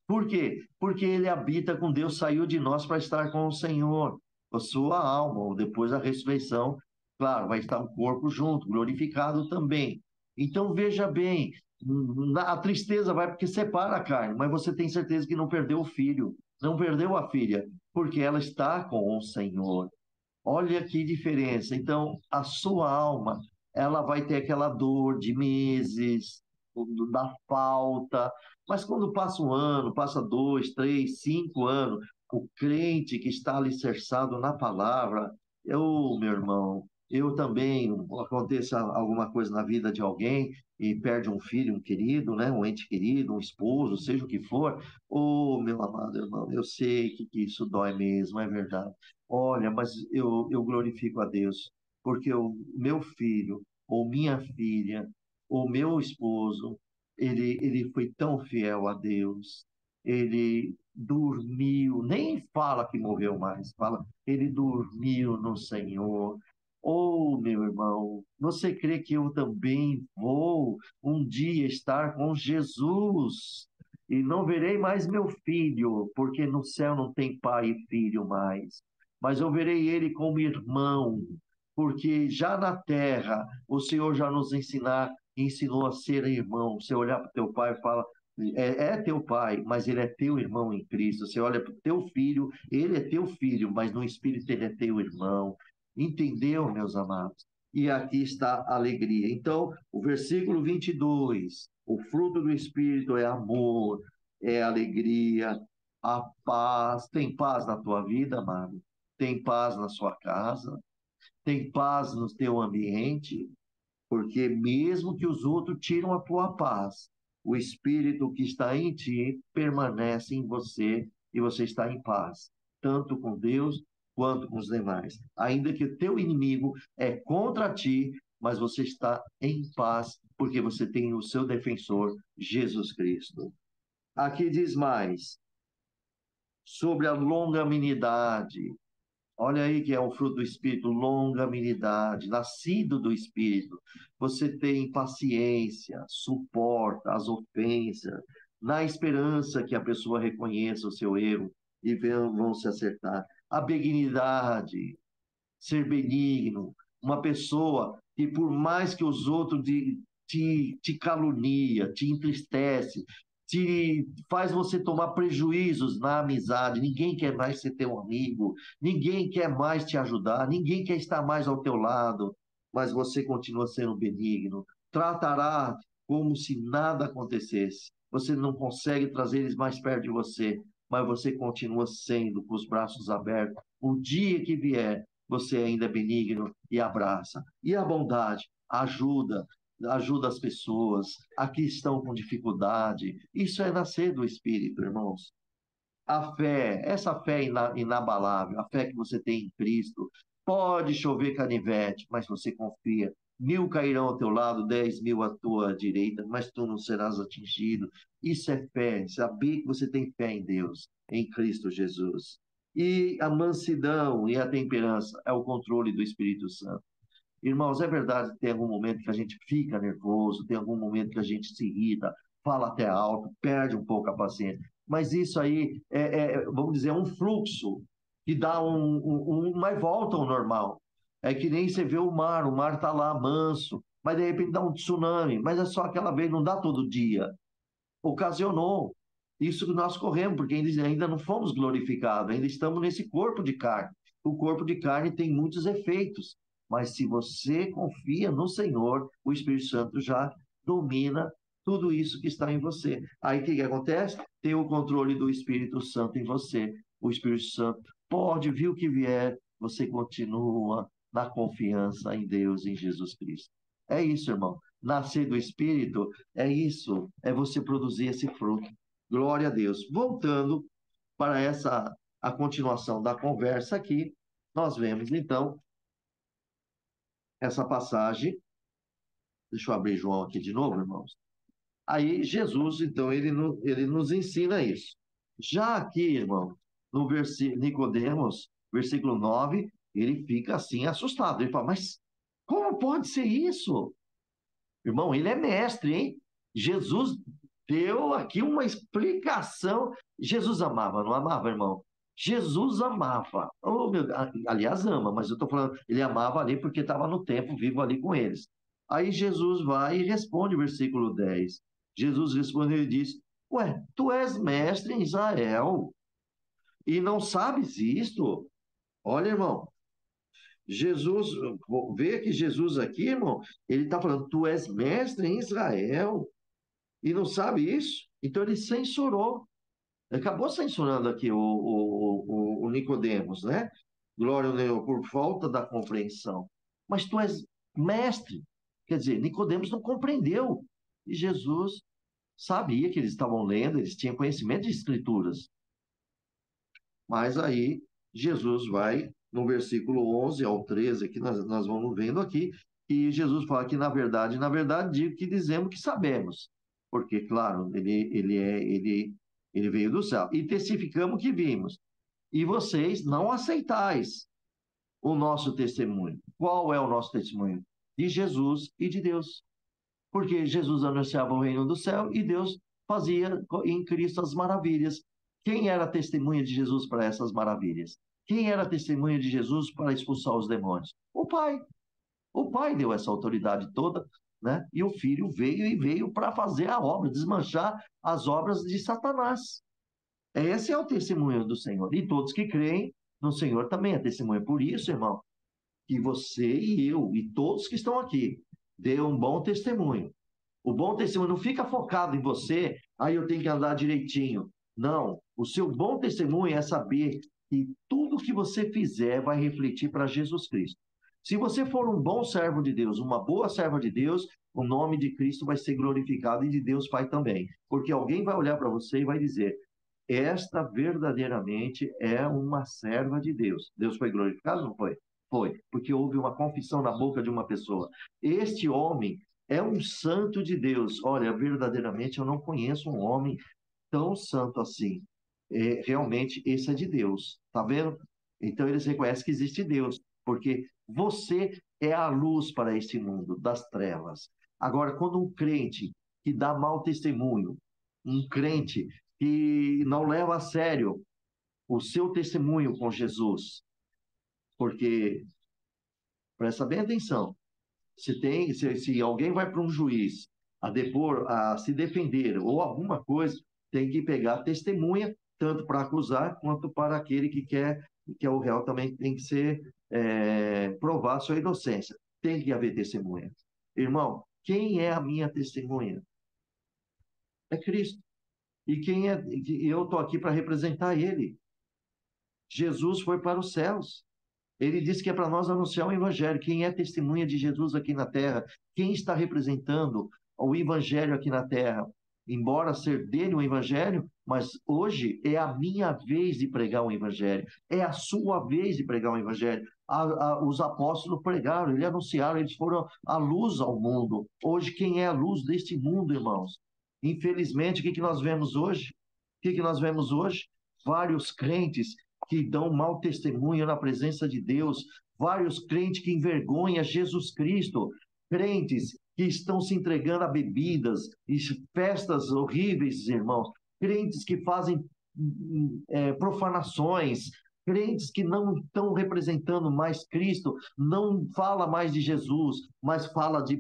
Por quê? Porque ele habita com Deus, saiu de nós para estar com o Senhor. A sua alma, depois da ressurreição, claro, vai estar o corpo junto, glorificado também. Então veja bem, a tristeza vai porque separa a carne, mas você tem certeza que não perdeu o filho, não perdeu a filha, porque ela está com o Senhor. Olha que diferença. Então, a sua alma, ela vai ter aquela dor de meses, da falta. Mas quando passa um ano, passa 2, 3, 5 anos, o crente que está alicerçado na palavra, meu irmão, eu também, aconteça alguma coisa na vida de alguém e perde um filho, um querido, né, um ente querido, um esposo, seja o que for, meu amado irmão, eu sei que isso dói mesmo, é verdade. Olha, mas eu glorifico a Deus, porque o meu filho, ou minha filha, ou meu esposo, ele foi tão fiel a Deus, ele dormiu, nem fala que morreu mais, fala, ele dormiu no Senhor. Oh, meu irmão, você crê que eu também vou um dia estar com Jesus? E não verei mais meu filho, porque no céu não tem pai e filho mais, mas eu verei ele como irmão, porque já na terra o Senhor já nos ensinou a ser irmão. Você olhar para o teu pai e fala, é teu pai, mas ele é teu irmão em Cristo. Você olha para o teu filho, ele é teu filho, mas no Espírito ele é teu irmão. Entendeu, meus amados? E aqui está a alegria. Então, o versículo 22, o fruto do Espírito é amor, é alegria, a paz. Tem paz na tua vida, amado? Tem paz na sua casa? Tem paz no teu ambiente? Porque mesmo que os outros tiram a tua paz, o Espírito que está em ti permanece em você e você está em paz, tanto com Deus quanto com os demais. Ainda que o teu inimigo é contra ti, mas você está em paz porque você tem o seu defensor, Jesus Cristo. Aqui diz mais sobre a longanimidade. Olha aí que é o fruto do Espírito, longanimidade, nascido do Espírito. Você tem paciência, suporta as ofensas, na esperança que a pessoa reconheça o seu erro e vão se acertar. A benignidade, ser benigno, uma pessoa que por mais que os outros te calunia, te entristece, te faz você tomar prejuízos na amizade, ninguém quer mais ser teu amigo, ninguém quer mais te ajudar, ninguém quer estar mais ao teu lado, mas você continua sendo benigno, tratará como se nada acontecesse. Você não consegue trazer eles mais perto de você, mas você continua sendo com os braços abertos. O dia que vier, você ainda é benigno e abraça. E a bondade ajuda as pessoas, aqui estão com dificuldade. Isso é nascer do Espírito, irmãos. A fé, essa fé inabalável, a fé que você tem em Cristo, pode chover canivete, mas você confia. 1.000 cairão ao teu lado, 10.000 à tua direita, mas tu não serás atingido. Isso é fé, saber que você tem fé em Deus, em Cristo Jesus. E a mansidão e a temperança é o controle do Espírito Santo. Irmãos, é verdade que tem algum momento que a gente fica nervoso, tem algum momento que a gente se irrita, fala até alto, perde um pouco a paciência. Mas isso aí vamos dizer, um fluxo que dá uma volta ao normal. É que nem você vê o mar está lá manso, mas de repente dá um tsunami, mas é só aquela vez, não dá todo dia. Ocasionou. Isso que nós corremos, porque ainda não fomos glorificados, ainda estamos nesse corpo de carne. O corpo de carne tem muitos efeitos, mas se você confia no Senhor, o Espírito Santo já domina tudo isso que está em você. Aí o que acontece? Tem o controle do Espírito Santo em você. O Espírito Santo pode vir o que vier, você continua na confiança em Deus, em Jesus Cristo. É isso, irmão. Nascer do Espírito é isso, é você produzir esse fruto. Glória a Deus. Voltando para a continuação da conversa aqui, nós vemos então essa passagem. Deixa eu abrir João aqui de novo, irmãos. Aí Jesus, então, ele nos ensina isso. Já aqui, irmão, no versículo Nicodemos, versículo 9, ele fica assim assustado. Ele fala: "Mas como pode ser isso?" Irmão, ele é mestre, hein? Jesus deu aqui uma explicação. Jesus amava, não amava, irmão? Jesus amava. Oh, aliás, ama, mas eu estou falando, ele amava ali porque estava no tempo, vivo ali com eles. Aí Jesus vai e responde, versículo 10. Jesus respondeu e disse: "Ué, tu és mestre em Israel e não sabes isto?" Olha, irmão, Jesus, vê que Jesus aqui, irmão, ele está falando, tu és mestre em Israel e não sabe isso? Então ele censurou, acabou censurando aqui o Nicodemos, né? Glória ao Senhor, por falta da compreensão. Mas tu és mestre. Quer dizer, Nicodemos não compreendeu. E Jesus sabia que eles estavam lendo, eles tinham conhecimento de escrituras. Mas aí Jesus vai, no versículo 11 ao 13, que nós vamos vendo aqui, e Jesus fala que, na verdade, digo que dizemos que sabemos. Porque, claro, ele veio do céu. E testificamos que vimos. E vocês não aceitais o nosso testemunho. Qual é o nosso testemunho? De Jesus e de Deus. Porque Jesus anunciava o reino do céu e Deus fazia em Cristo as maravilhas. Quem era a testemunha de Jesus para essas maravilhas? Quem era a testemunha de Jesus para expulsar os demônios? O Pai. O Pai deu essa autoridade toda, né? E o Filho veio para fazer a obra, desmanchar as obras de Satanás. Esse é o testemunho do Senhor. E todos que creem no Senhor também é testemunha. Por isso, irmão, que você e eu e todos que estão aqui dê um bom testemunho. O bom testemunho não fica focado em você, aí eu tenho que andar direitinho. Não, o seu bom testemunho é saber que tudo que você fizer vai refletir para Jesus Cristo. Se você for um bom servo de Deus, uma boa serva de Deus, o nome de Cristo vai ser glorificado e de Deus Pai também. Porque alguém vai olhar para você e vai dizer: esta verdadeiramente é uma serva de Deus. Deus foi glorificado, não foi? Foi, porque houve uma confissão na boca de uma pessoa. Este homem é um santo de Deus. Olha, verdadeiramente eu não conheço um homem tão santo assim. Realmente, esse é de Deus. Tá vendo? Então eles reconhecem que existe Deus, porque você é a luz para este mundo das trevas. Agora, quando um crente que dá mau testemunho, um crente que não leva a sério o seu testemunho com Jesus, porque, presta bem atenção, se alguém vai para um juiz a depor, a se defender ou alguma coisa, tem que pegar testemunha, tanto para acusar quanto para aquele que é o réu também tem que ser provar sua inocência. Tem que haver testemunha. Irmão, quem é a minha testemunha? É Cristo. E quem é? Eu estou aqui para representar Ele. Jesus foi para os céus. Ele disse que é para nós anunciar o Evangelho. Quem é testemunha de Jesus aqui na terra? Quem está representando o Evangelho aqui na terra? Embora ser dele o Evangelho, mas hoje é a minha vez de pregar o Evangelho. É a sua vez de pregar o Evangelho. Os apóstolos pregaram, eles anunciaram, eles foram a luz ao mundo. Hoje, quem é a luz deste mundo, irmãos? Infelizmente, o que nós vemos hoje? O que nós vemos hoje? Vários crentes que dão mau testemunho na presença de Deus, vários crentes que envergonham Jesus Cristo, crentes que estão se entregando a bebidas e festas horríveis, irmãos, crentes que fazem profanações, crentes que não estão representando mais Cristo, não fala mais de Jesus, mas fala de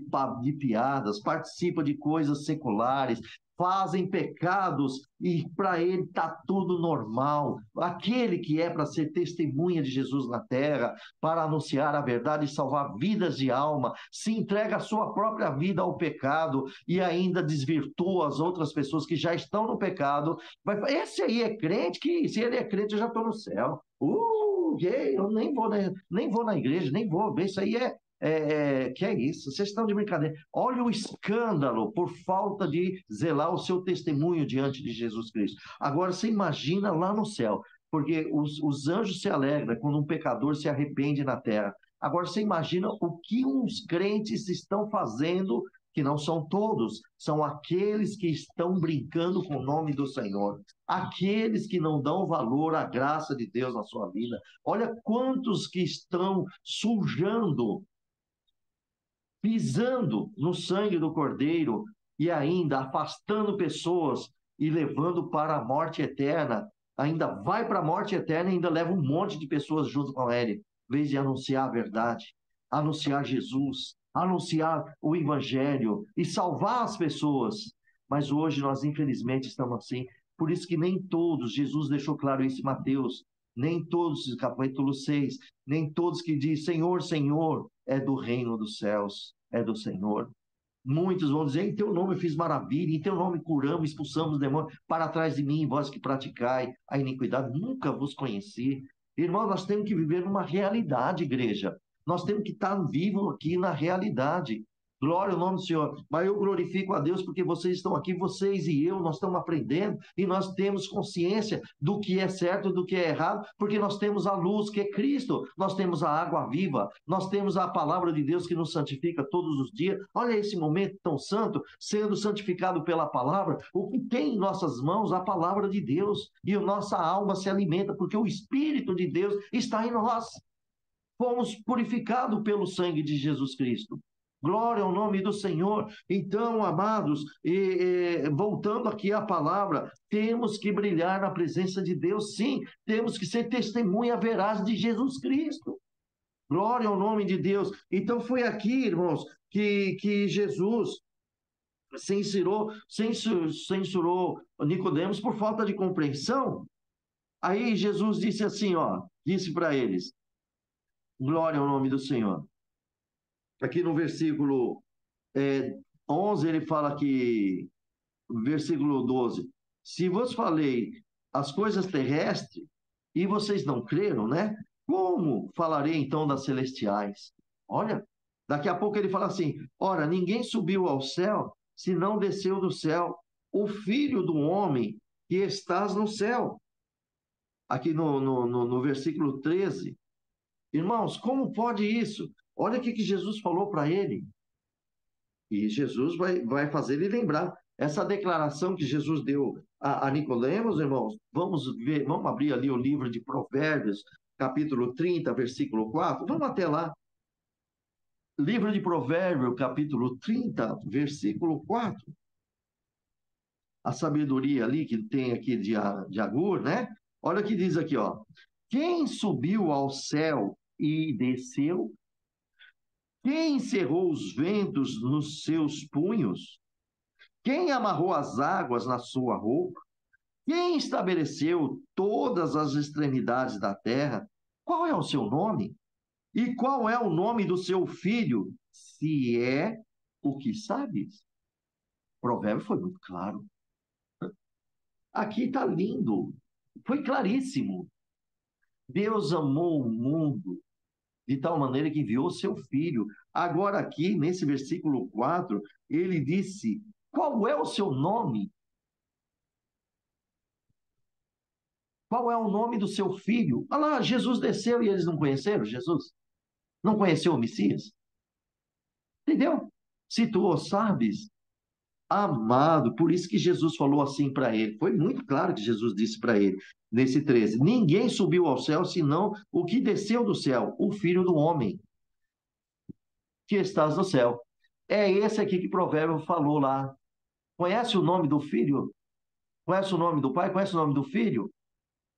piadas, participa de coisas seculares, fazem pecados e para ele está tudo normal. Aquele que é para ser testemunha de Jesus na terra, para anunciar a verdade e salvar vidas de alma, se entrega a sua própria vida ao pecado e ainda desvirtua as outras pessoas que já estão no pecado. Esse aí é crente que, se ele é crente, eu já estou no céu. Eu nem vou na igreja, nem vou ver. Isso aí que é isso? Vocês estão de brincadeira. Olha o escândalo por falta de zelar o seu testemunho diante de Jesus Cristo. Agora, você imagina lá no céu, porque os anjos se alegram quando um pecador se arrepende na terra. Agora, você imagina o que uns crentes estão fazendo, que não são todos, são aqueles que estão brincando com o nome do Senhor, aqueles que não dão valor à graça de Deus na sua vida. Olha quantos que estão sujando, pisando no sangue do Cordeiro e ainda afastando pessoas e levando para a morte eterna. Ainda vai para a morte eterna e ainda leva um monte de pessoas junto com ele, em vez de anunciar a verdade, anunciar Jesus, anunciar o Evangelho e salvar as pessoas. Mas hoje nós, infelizmente, estamos assim. Por isso que nem todos, Jesus deixou claro isso em Mateus, Nem todos, capítulo 6, nem todos que dizem Senhor, Senhor, é do reino dos céus, é do Senhor. Muitos vão dizer, em teu nome eu fiz maravilha, em teu nome curamos, expulsamos demônios, para trás de mim, vós que praticai a iniquidade, nunca vos conheci. Irmão, nós temos que viver numa realidade, igreja. Nós temos que estar vivos aqui na realidade. Glória ao nome do Senhor. Mas eu glorifico a Deus porque vocês estão aqui, vocês e eu, nós estamos aprendendo e nós temos consciência do que é certo e do que é errado, porque nós temos a luz que é Cristo, nós temos a água viva, nós temos a palavra de Deus que nos santifica todos os dias. Olha esse momento tão santo, sendo santificado pela palavra. O que tem em nossas mãos? A palavra de Deus. E a nossa alma se alimenta, porque o Espírito de Deus está em nós. Fomos purificados pelo sangue de Jesus Cristo. Glória ao nome do Senhor. Então, amados, voltando aqui à palavra, temos que brilhar na presença de Deus, sim. Temos que ser testemunha veraz de Jesus Cristo. Glória ao nome de Deus. Então, foi aqui, irmãos, que Jesus censurou Nicodemos por falta de compreensão. Aí Jesus disse assim, ó, disse para eles, glória ao nome do Senhor. Aqui no versículo 11, ele fala que, versículo 12, se vos falei as coisas terrestres e vocês não creram, né? Como falarei então das celestiais? Olha, daqui a pouco ele fala assim, ora, ninguém subiu ao céu se não desceu do céu o Filho do homem que estás no céu. Aqui no versículo 13. Irmãos, como pode isso? Olha o que Jesus falou para ele. E Jesus vai fazer ele lembrar. Essa declaração que Jesus deu a Nicodemos, irmãos, vamos ver, vamos abrir ali o livro de Provérbios, capítulo 30, versículo 4. Vamos até lá. Livro de Provérbios, capítulo 30, versículo 4. A sabedoria ali que tem aqui de Agur, né? Olha o que diz aqui, ó. Quem subiu ao céu e desceu? Quem encerrou os ventos nos seus punhos? Quem amarrou as águas na sua roupa? Quem estabeleceu todas as extremidades da terra? Qual é o seu nome? E qual é o nome do seu filho? Se é o que sabes. O provérbio foi muito claro. Aqui está lindo. Foi claríssimo. Deus amou o mundo de tal maneira que enviou seu filho. Agora, aqui, nesse versículo 4, ele disse: qual é o seu nome? Qual é o nome do seu filho? Olha lá, Jesus desceu e eles não conheceram Jesus? Não conheceu o Messias? Entendeu? Se tu o sabes, amado, por isso que Jesus falou assim para ele. Foi muito claro que Jesus disse para ele, nesse 13: ninguém subiu ao céu senão o que desceu do céu, o Filho do Homem, que estás no céu. É esse aqui que o provérbio falou lá. Conhece o nome do filho? Conhece o nome do pai? Conhece o nome do filho?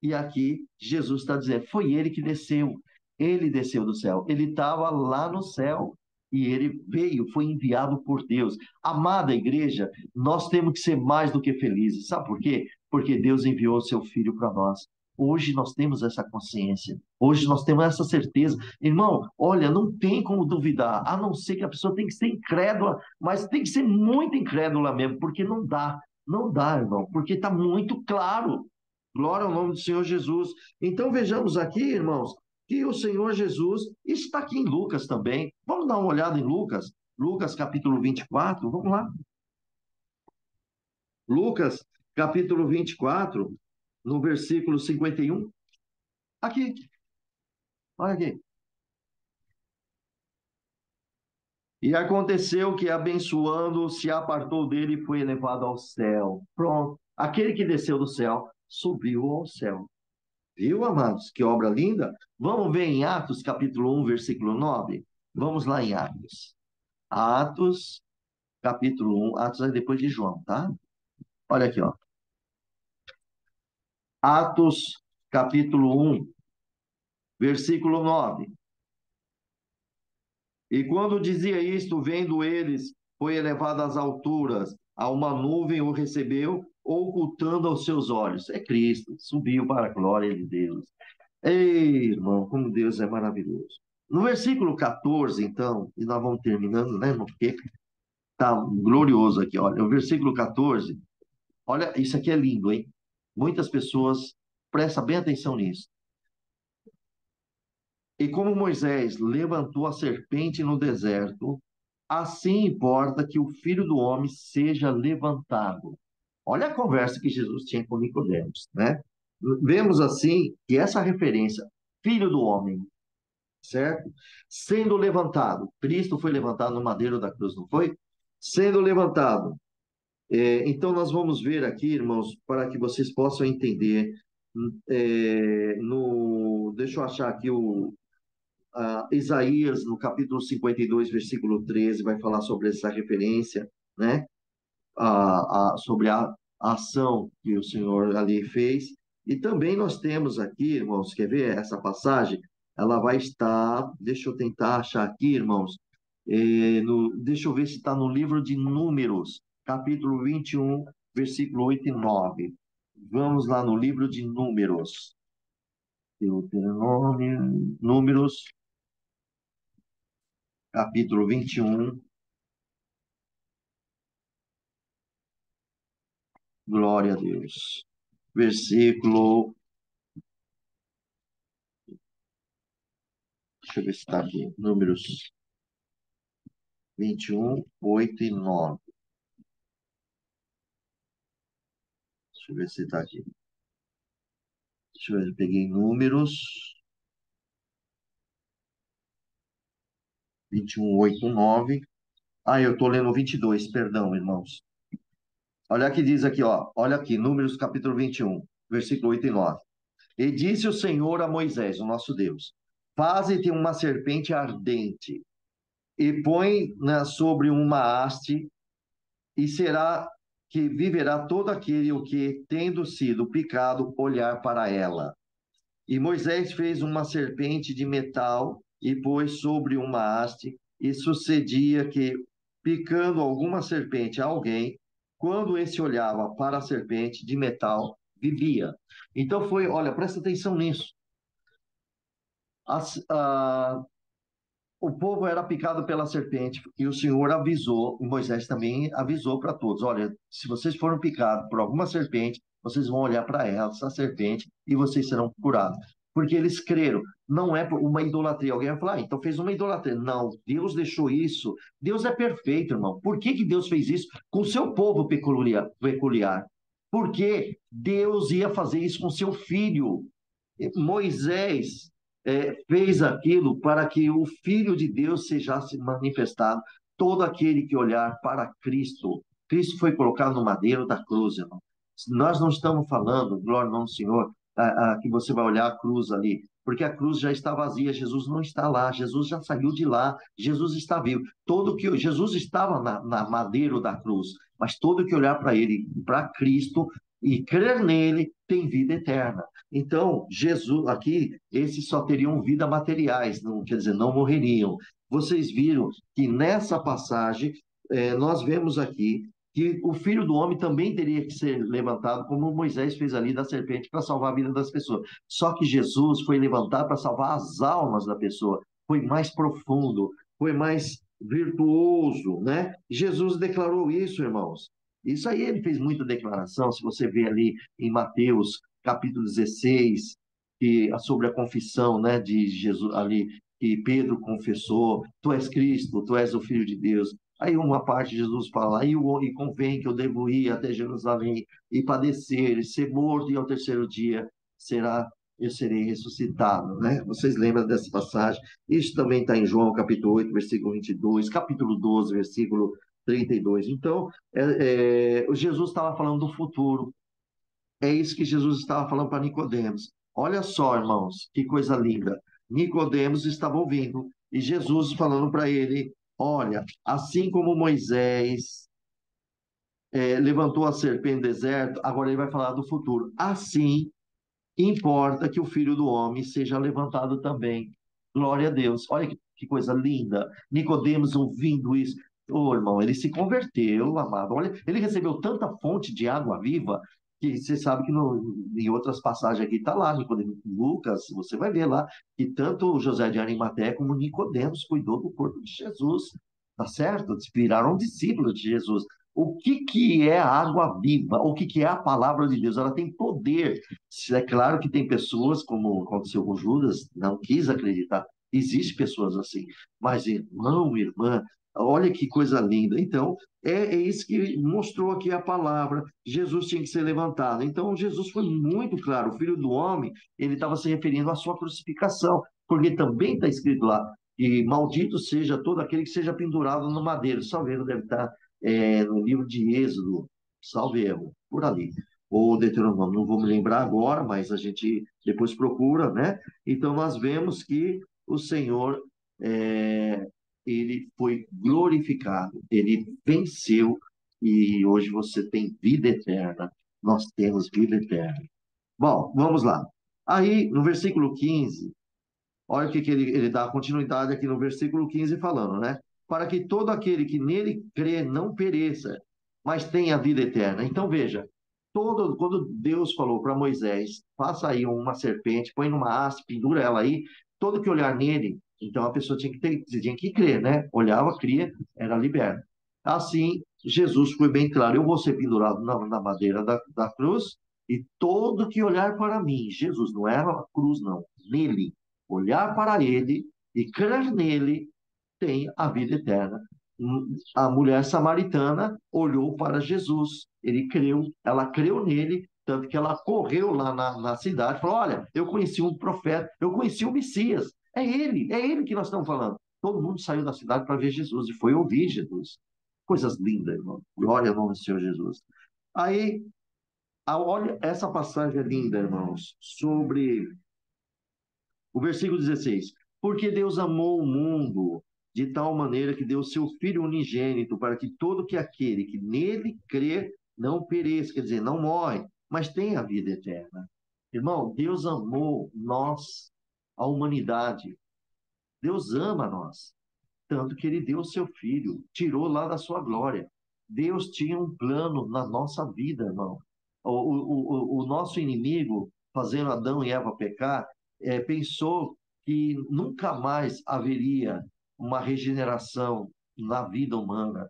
E aqui Jesus está dizendo, foi ele que desceu. Ele desceu do céu. Ele estava lá no céu. E ele veio, foi enviado por Deus. Amada igreja, nós temos que ser mais do que felizes. Sabe por quê? Porque Deus enviou o seu filho para nós. Hoje nós temos essa consciência. Hoje nós temos essa certeza. Irmão, olha, não tem como duvidar, a não ser que a pessoa tem que ser incrédula, mas tem que ser muito incrédula mesmo, porque não dá. Não dá, irmão, porque está muito claro. Glória ao nome do Senhor Jesus. Então vejamos aqui, irmãos, que o Senhor Jesus está aqui em Lucas também. Vamos dar uma olhada em Lucas. Lucas capítulo 24, vamos lá. Lucas capítulo 24, no versículo 51. Aqui, olha aqui. E aconteceu que, abençoando, se apartou dele e foi elevado ao céu. Pronto. Aquele que desceu do céu, subiu ao céu. Viu, amados? Que obra linda. Vamos ver em Atos, capítulo 1, versículo 9. Vamos lá em Atos. Atos, capítulo 1. Atos é depois de João, tá? Olha aqui, ó. Atos, capítulo 1, versículo 9. E quando dizia isto, vendo eles, foi elevado às alturas, a uma nuvem o recebeu, ocultando aos seus olhos. É Cristo, subiu para a glória de Deus. Ei, irmão, como Deus é maravilhoso. No versículo 14, então, e nós vamos terminando, né, irmão? Porque tá glorioso aqui, olha. O versículo 14, olha, isso aqui é lindo, hein? Muitas pessoas prestam bem atenção nisso. E como Moisés levantou a serpente no deserto, assim importa que o Filho do Homem seja levantado. Olha a conversa que Jesus tinha com Nicodemos, né? Vemos assim que essa referência, Filho do Homem, certo? Sendo levantado, Cristo foi levantado no madeiro da cruz, não foi? Sendo levantado. Então, nós vamos ver aqui, irmãos, para que vocês possam entender. Deixa eu achar aqui Isaías, no capítulo 52, versículo 13, vai falar sobre essa referência, né? Sobre a ação que o Senhor ali fez. E também nós temos aqui, irmãos, quer ver essa passagem? Ela vai estar, deixa eu tentar achar aqui, irmãos, deixa eu ver se está no livro de Números, capítulo 21, versículo 8 e 9. Vamos lá no livro de Números. Deuteronômio, Números, capítulo 21, glória a Deus. Versículo, deixa eu ver se está aqui, Números 21, 8 e 9. Deixa eu ver se está aqui. Deixa eu ver, eu peguei Números 21, 8, 9. Ah, eu estou lendo o 22, perdão, irmãos. Olha que diz aqui, ó. Olha aqui, Números capítulo 21, versículo 8 e 9. E disse o Senhor a Moisés, o nosso Deus: Faze-te uma serpente ardente e põe-na sobre uma haste, e será que viverá todo aquele o que, tendo sido picado, olhar para ela. E Moisés fez uma serpente de metal e pôs sobre uma haste, e sucedia que, picando alguma serpente a alguém, quando esse olhava para a serpente de metal, vivia. Então foi, olha, presta atenção nisso. As, a, o povo era picado pela serpente e o Senhor avisou, e Moisés também avisou para todos: olha, se vocês foram picados por alguma serpente, vocês vão olhar para essa serpente e vocês serão curados. Porque eles creram, não é uma idolatria. Alguém vai falar, então fez uma idolatria. Não, Deus deixou isso. Deus é perfeito, irmão. Por que que Deus fez isso com o seu povo peculiar? Porque Deus ia fazer isso com seu filho. Moisés fez aquilo para que o Filho de Deus sejasse manifestado. Todo aquele que olhar para Cristo, Cristo foi colocado no madeiro da cruz, irmão. Nós não estamos falando, glória ao nome do Senhor, que você vai olhar a cruz ali, porque a cruz já está vazia, Jesus não está lá, Jesus já saiu de lá, Jesus está vivo. Todo que Jesus estava na madeiro da cruz, mas todo que olhar para ele, para Cristo e crer nele, tem vida eterna. Então, Jesus, aqui, esses só teriam vida materiais, não, quer dizer, não morreriam. Vocês viram que nessa passagem, nós vemos aqui que o Filho do Homem também teria que ser levantado, como Moisés fez ali da serpente, para salvar a vida das pessoas. Só que Jesus foi levantado para salvar as almas da pessoa. Foi mais profundo, foi mais virtuoso, né? Jesus declarou isso, irmãos. Isso aí ele fez muita declaração, se você vê ali em Mateus capítulo 16, sobre a confissão, né, de Jesus ali, que Pedro confessou: Tu és Cristo, Tu és o Filho de Deus. Aí uma parte de Jesus fala: e convém que eu devo ir até Jerusalém e padecer, e ser morto, e ao terceiro dia eu serei ressuscitado, né? Vocês lembram dessa passagem? Isso também está em João capítulo 8, versículo 22, capítulo 12, versículo 32. Então, Jesus estava falando do futuro. É isso que Jesus estava falando para Nicodemos. Olha só, irmãos, que coisa linda. Nicodemos estava ouvindo e Jesus falando para ele: olha, assim como Moisés levantou a serpente no deserto, agora ele vai falar do futuro. Assim importa que o Filho do Homem seja levantado também. Glória a Deus. Olha que coisa linda. Nicodemos ouvindo isso. Ô, irmão, ele se converteu, amado. Olha, ele recebeu tanta fonte de água viva que você sabe que em outras passagens aqui está lá, Lucas, você vai ver lá, que tanto José de Arimateia como Nicodemos cuidou do corpo de Jesus, tá certo? Viraram discípulos de Jesus. O que que é a água viva? O que que é a palavra de Deus? Ela tem poder. É claro que tem pessoas, como aconteceu com Judas, não quis acreditar. Existem pessoas assim. Mas, irmão, irmã, olha que coisa linda. Então, é isso que mostrou aqui a palavra. Jesus tinha que ser levantado. Então, Jesus foi muito claro. O Filho do Homem, ele estava se referindo à sua crucificação, porque também está escrito lá, e maldito seja todo aquele que seja pendurado no madeiro. Salve erro, deve estar no livro de Êxodo, salve erro, por ali. Ou Deuteronômio, não vou me lembrar agora, mas a gente depois procura, né? Então, nós vemos que o Senhor é, ele foi glorificado, ele venceu e hoje você tem vida eterna. Nós temos vida eterna. Bom, vamos lá. Aí, no versículo 15, olha o que, ele dá continuidade aqui no versículo 15 falando, né? Para que todo aquele que nele crê não pereça, mas tenha vida eterna. Então, veja, quando Deus falou para Moisés, faça aí uma serpente, põe numa haste, pendura ela aí, todo que olhar nele, então a pessoa tinha que crer, né? Olhava, cria, era liberto. Assim, Jesus foi bem claro, eu vou ser pendurado na madeira da cruz, e todo que olhar para mim, Jesus, não era a cruz, não, nele, olhar para ele e crer nele, tem a vida eterna. A mulher samaritana olhou para Jesus, ele creu, ela creu nele, tanto que ela correu lá na cidade, falou: Olha, eu conheci um profeta, eu conheci o Messias, é ele que nós estamos falando. Todo mundo saiu da cidade para ver Jesus e foi ouvir Jesus. Coisas lindas, irmão. Glória ao nome do Senhor Jesus. Aí, olha, essa passagem é linda, irmãos, sobre o versículo 16: Porque Deus amou o mundo de tal maneira que deu seu Filho unigênito, para que todo que aquele que nele crer não pereça, quer dizer, não morre, mas tenha a vida eterna. Irmão, Deus amou nós, a humanidade. Deus ama nós, tanto que ele deu o seu Filho, tirou lá da sua glória. Deus tinha um plano na nossa vida, irmão. O nosso inimigo, fazendo Adão e Eva pecar, pensou que nunca mais haveria uma regeneração na vida humana.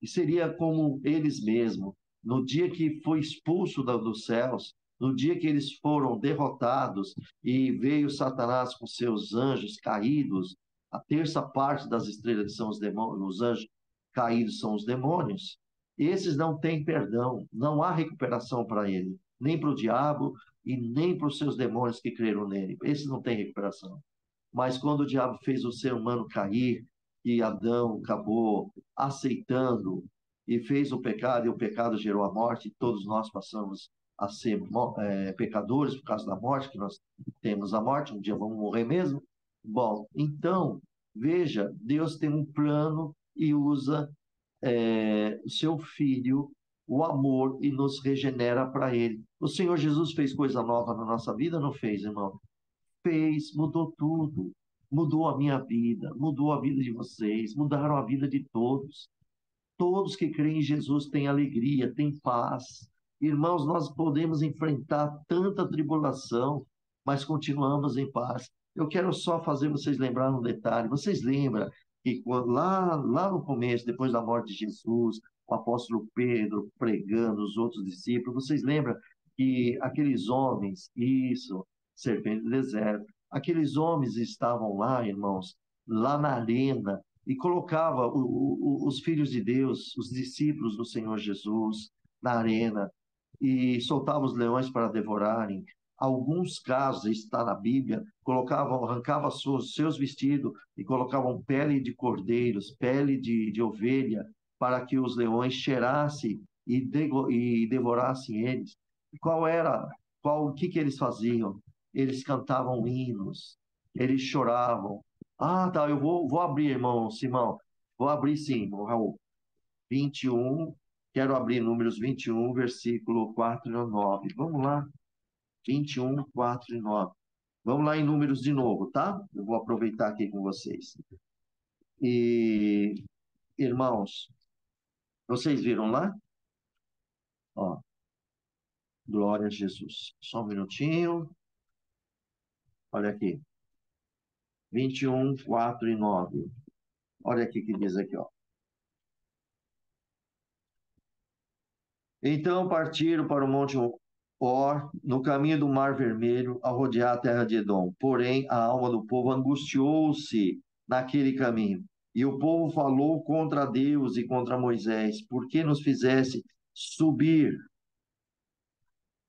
E seria como eles mesmos. No dia que foi expulso dos céus, no dia que eles foram derrotados e veio Satanás com seus anjos caídos, a terça parte das estrelas são os demônios, os anjos caídos são os demônios. Esses não têm perdão, não há recuperação para ele, nem para o diabo e nem para os seus demônios que creram nele. Esses não têm recuperação. Mas quando o diabo fez o ser humano cair, e Adão acabou aceitando e fez o pecado, e o pecado gerou a morte, e todos nós passamos a ser pecadores por causa da morte, que nós temos a morte, um dia vamos morrer mesmo. Bom, então, veja, Deus tem um plano e usa o seu Filho, o amor, e nos regenera para Ele. O Senhor Jesus fez coisa nova na nossa vida, não fez, irmão? Fez, mudou tudo. Mudou a minha vida, mudou a vida de vocês, mudaram a vida de todos. Todos que creem em Jesus têm alegria, têm paz. Irmãos, nós podemos enfrentar tanta tribulação, mas continuamos em paz. Eu quero só fazer vocês lembrar um detalhe. Vocês lembram que lá no começo, depois da morte de Jesus, o apóstolo Pedro pregando, os outros discípulos, vocês lembram que aqueles homens, isso, serpente do deserto, aqueles homens estavam lá, irmãos, lá na arena, e colocava os filhos de Deus, os discípulos do Senhor Jesus, na arena e soltava os leões para devorarem. Alguns casos, está na Bíblia, arrancavam seus vestidos e colocavam pele de cordeiros, pele de ovelha, para que os leões cheirassem e devorassem eles. E o que eles faziam? Eles cantavam hinos, eles choravam. Ah, tá, eu vou abrir, irmão Simão. Vou abrir sim, irmão Raul. 21, quero abrir Números 21, versículo 4 a 9. Vamos lá, 21, 4 e 9. Vamos lá em Números de novo, tá? Eu vou aproveitar aqui com vocês. E, irmãos, vocês viram lá? Ó, Glória a Jesus. Só um minutinho. Olha aqui. 21, 4 e 9. Olha aqui que diz aqui, ó. Então partiram para o Monte Or, no caminho do Mar Vermelho, a rodear a terra de Edom. Porém, a alma do povo angustiou-se naquele caminho. E o povo falou contra Deus e contra Moisés: por que nos fizesse subir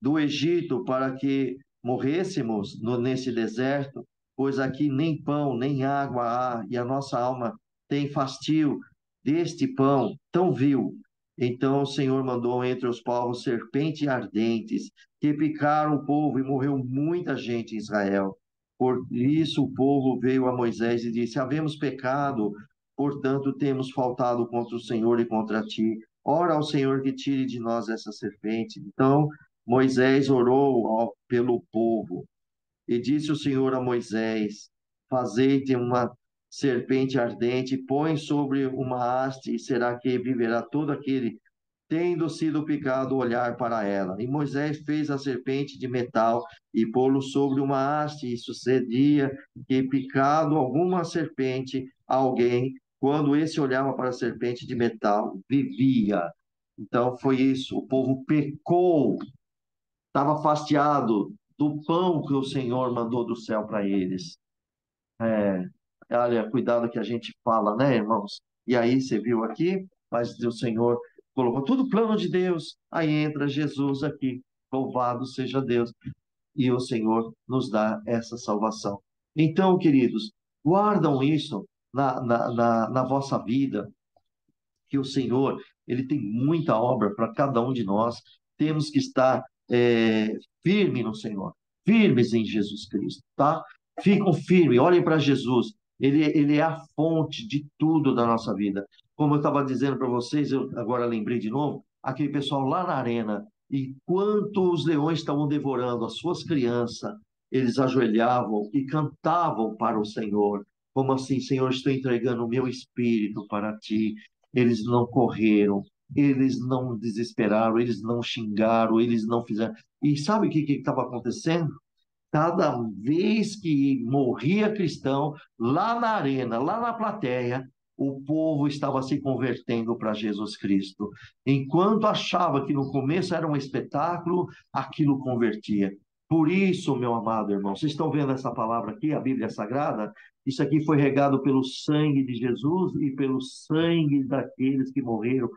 do Egito para que morrêssemos nesse deserto? Pois aqui nem pão, nem água há, e a nossa alma tem fastio deste pão tão vil. Então o Senhor mandou entre os povos serpentes ardentes, que picaram o povo, e morreu muita gente em Israel. Por isso o povo veio a Moisés e disse: havemos pecado, portanto temos faltado contra o Senhor e contra ti. Ora ao Senhor que tire de nós essa serpente. Então Moisés orou pelo povo, e disse o Senhor a Moisés: fazei-te uma serpente ardente, põe sobre uma haste, e será que viverá todo aquele, tendo sido picado, olhar para ela. E Moisés fez a serpente de metal e pô-lo sobre uma haste, e sucedia que, picado alguma serpente, alguém, quando esse olhava para a serpente de metal, vivia. Então foi isso, o povo pecou, estava fastiado do pão que o Senhor mandou do céu para eles. É, olha, cuidado que a gente fala, né, irmãos? E aí você viu aqui, mas o Senhor colocou tudo plano de Deus. Aí entra Jesus aqui, louvado seja Deus, e o Senhor nos dá essa salvação. Então, queridos, guardam isso na vossa vida, que o Senhor, ele tem muita obra para cada um de nós. Temos que estar firme no Senhor, firmes em Jesus Cristo, tá? Ficam firmes, olhem para Jesus. Ele é a fonte de tudo da nossa vida. Como eu estava dizendo para vocês, eu agora lembrei de novo, aquele pessoal lá na arena, enquanto os leões estavam devorando as suas crianças, eles ajoelhavam e cantavam para o Senhor. Como assim, Senhor, estou entregando o meu espírito para ti. Eles não correram, eles não desesperaram, eles não xingaram, eles não fizeram. E sabe o que estava acontecendo? Cada vez que morria cristão, lá na arena, lá na plateia, o povo estava se convertendo para Jesus Cristo. Enquanto achava que no começo era um espetáculo, aquilo convertia. Por isso, meu amado irmão, vocês estão vendo essa palavra aqui, a Bíblia Sagrada? Isso aqui foi regado pelo sangue de Jesus e pelo sangue daqueles que morreram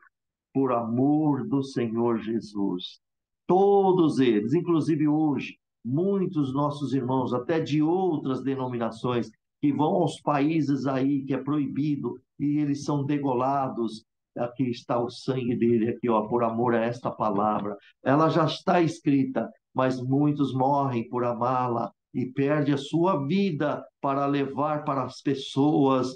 por amor do Senhor Jesus. Todos eles, inclusive hoje, muitos nossos irmãos, até de outras denominações, que vão aos países aí que é proibido e eles são degolados. Aqui está o sangue dele, aqui, ó, por amor a esta palavra. Ela já está escrita, mas muitos morrem por amá-la e perde a sua vida para levar para as pessoas,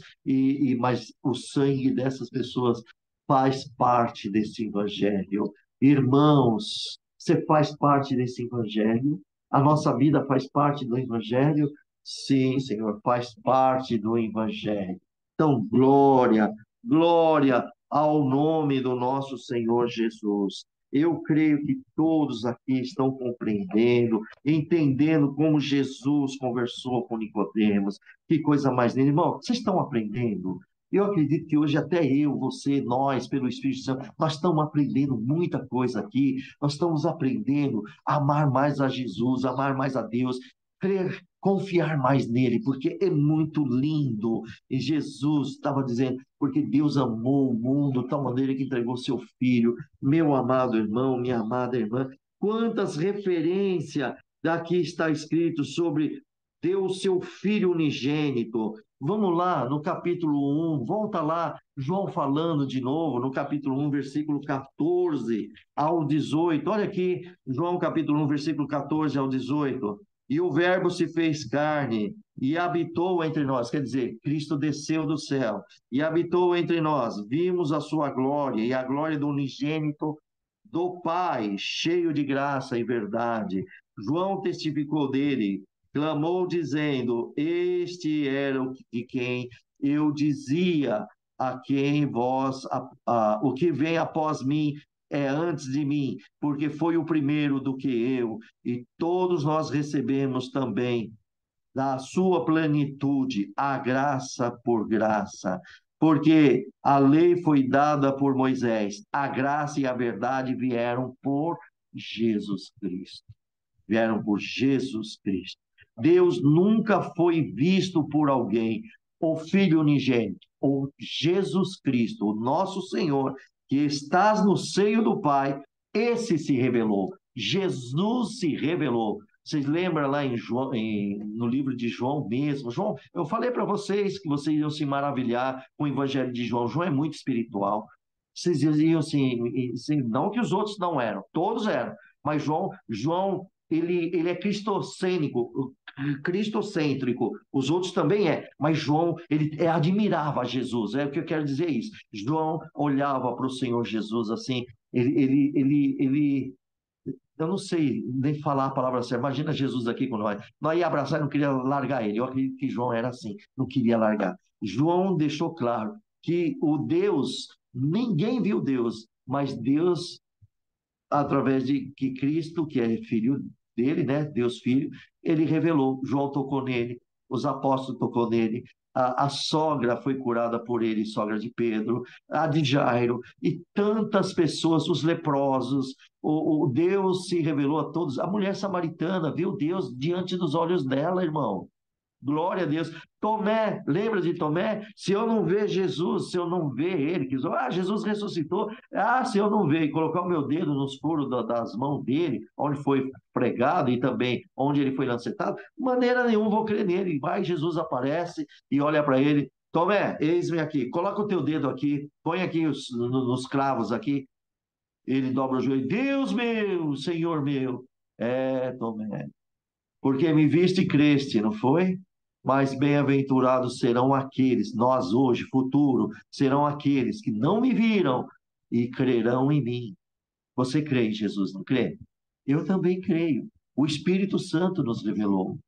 mas o sangue dessas pessoas faz parte desse evangelho. Irmãos, você faz parte desse evangelho? A nossa vida faz parte do evangelho? Sim, Senhor, faz parte do evangelho. Então, glória, glória ao nome do nosso Senhor Jesus. Eu creio que todos aqui estão compreendendo, entendendo como Jesus conversou com Nicodemos. Que coisa mais linda. Irmão, vocês estão aprendendo? Eu acredito que hoje até eu, você, nós, pelo Espírito Santo, nós estamos aprendendo muita coisa aqui. Nós estamos aprendendo a amar mais a Jesus, amar mais a Deus, crer, confiar mais nele, porque é muito lindo. E Jesus estava dizendo, porque Deus amou o mundo de tal maneira que entregou seu filho. Meu amado irmão, minha amada irmã, quantas referências daqui está escrito sobre Deus, seu filho unigênito. Vamos lá, no capítulo 1, volta lá, João falando de novo, no capítulo 1, versículo 14 ao 18. Olha aqui, João capítulo 1, versículo 14 ao 18. E o Verbo se fez carne e habitou entre nós, quer dizer, Cristo desceu do céu e habitou entre nós. Vimos a sua glória e a glória do unigênito do Pai, cheio de graça e verdade. João testificou dele, clamou dizendo: este era o de quem eu dizia, a quem vós, o que vem após mim, é antes de mim, porque foi o primeiro do que eu, e todos nós recebemos também da sua plenitude, a graça por graça. Porque a lei foi dada por Moisés, a graça e a verdade vieram por Jesus Cristo. Vieram por Jesus Cristo. Deus nunca foi visto por alguém, o Filho unigênito, ou Jesus Cristo, o nosso Senhor, que estás no seio do Pai, esse se revelou. Jesus se revelou. Vocês lembram lá em João, no livro de João mesmo? João, eu falei para vocês que vocês iam se maravilhar com o Evangelho de João. João é muito espiritual. Vocês iam assim, não que os outros não eram, todos eram. Mas João ele é cristocêntrico, os outros também mas João, ele admirava Jesus, é o que eu quero dizer isso. João olhava para o Senhor Jesus assim, eu não sei nem falar a palavra certa, imagina Jesus aqui com nós ia abraçar e não queria largar ele, eu acredito que João era assim, não queria largar. João deixou claro que o Deus, ninguém viu Deus, mas Deus através de que Cristo, que é filho dele, né, Deus Filho, ele revelou. João tocou nele, os apóstolos tocou nele, a sogra foi curada por ele, sogra de Pedro, a de Jairo, e tantas pessoas, os leprosos, o Deus se revelou a todos. A mulher samaritana viu Deus diante dos olhos dela, irmão. Glória a Deus. Tomé, lembra de Tomé? Se eu não ver Jesus, se eu não ver ele, que Jesus ressuscitou. Se eu não ver e colocar o meu dedo nos furos das mãos dele, onde foi pregado e também onde ele foi lancetado, de maneira nenhuma vou crer nele. Vai, Jesus aparece e olha para ele. Tomé, eis-me aqui. Coloca o teu dedo aqui, põe aqui nos cravos aqui. Ele dobra o joelho. Deus meu, Senhor meu. Tomé, porque me viste e creste, não foi? Mas bem-aventurados serão aqueles, nós hoje, futuro, serão aqueles que não me viram e crerão em mim. Você crê em Jesus, não crê? Eu também creio. O Espírito Santo nos revelou.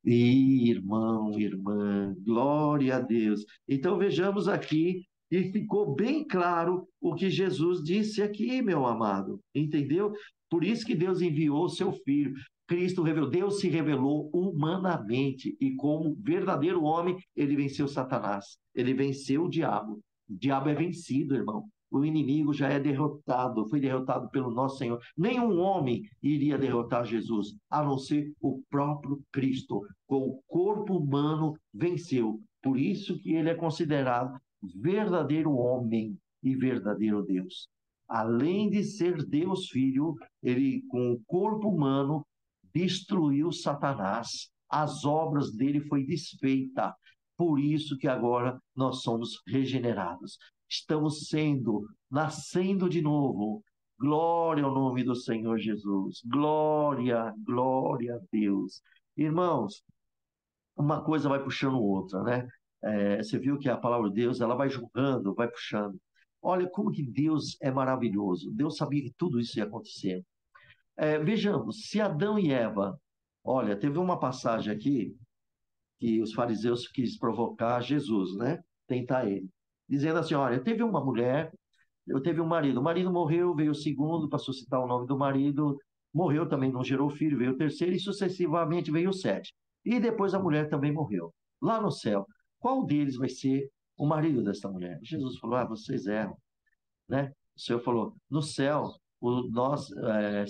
E, irmão, irmã, glória a Deus. Então vejamos aqui e ficou bem claro o que Jesus disse aqui, meu amado. Entendeu? Por isso que Deus enviou o seu filho. Cristo revelou, Deus se revelou humanamente e como verdadeiro homem, ele venceu Satanás. Ele venceu o diabo. O diabo é vencido, irmão. O inimigo já é derrotado, foi derrotado pelo nosso Senhor. Nenhum homem iria derrotar Jesus, a não ser o próprio Cristo. Com o corpo humano venceu. Por isso que ele é considerado verdadeiro homem e verdadeiro Deus. Além de ser Deus Filho, ele com o corpo humano destruiu Satanás. As obras dele foi desfeita. Por isso que agora nós somos regenerados. Estamos nascendo de novo. Glória ao nome do Senhor Jesus. Glória, glória a Deus. Irmãos, uma coisa vai puxando outra, né? Você viu que a palavra de Deus, ela vai julgando, vai puxando. Olha como que Deus é maravilhoso. Deus sabia que tudo isso ia acontecer. Vejamos, se Adão e Eva, olha, teve uma passagem aqui que os fariseus quis provocar Jesus, né? Tentar ele, dizendo assim, olha, teve uma mulher, eu teve um marido, o marido morreu, veio o segundo para suscitar o nome do marido, morreu também, não gerou filho, veio o terceiro e sucessivamente veio o sete. E depois a mulher também morreu. Lá no céu, qual deles vai ser o marido desta mulher? Jesus falou, vocês erram, né? O Senhor falou, no céu, nós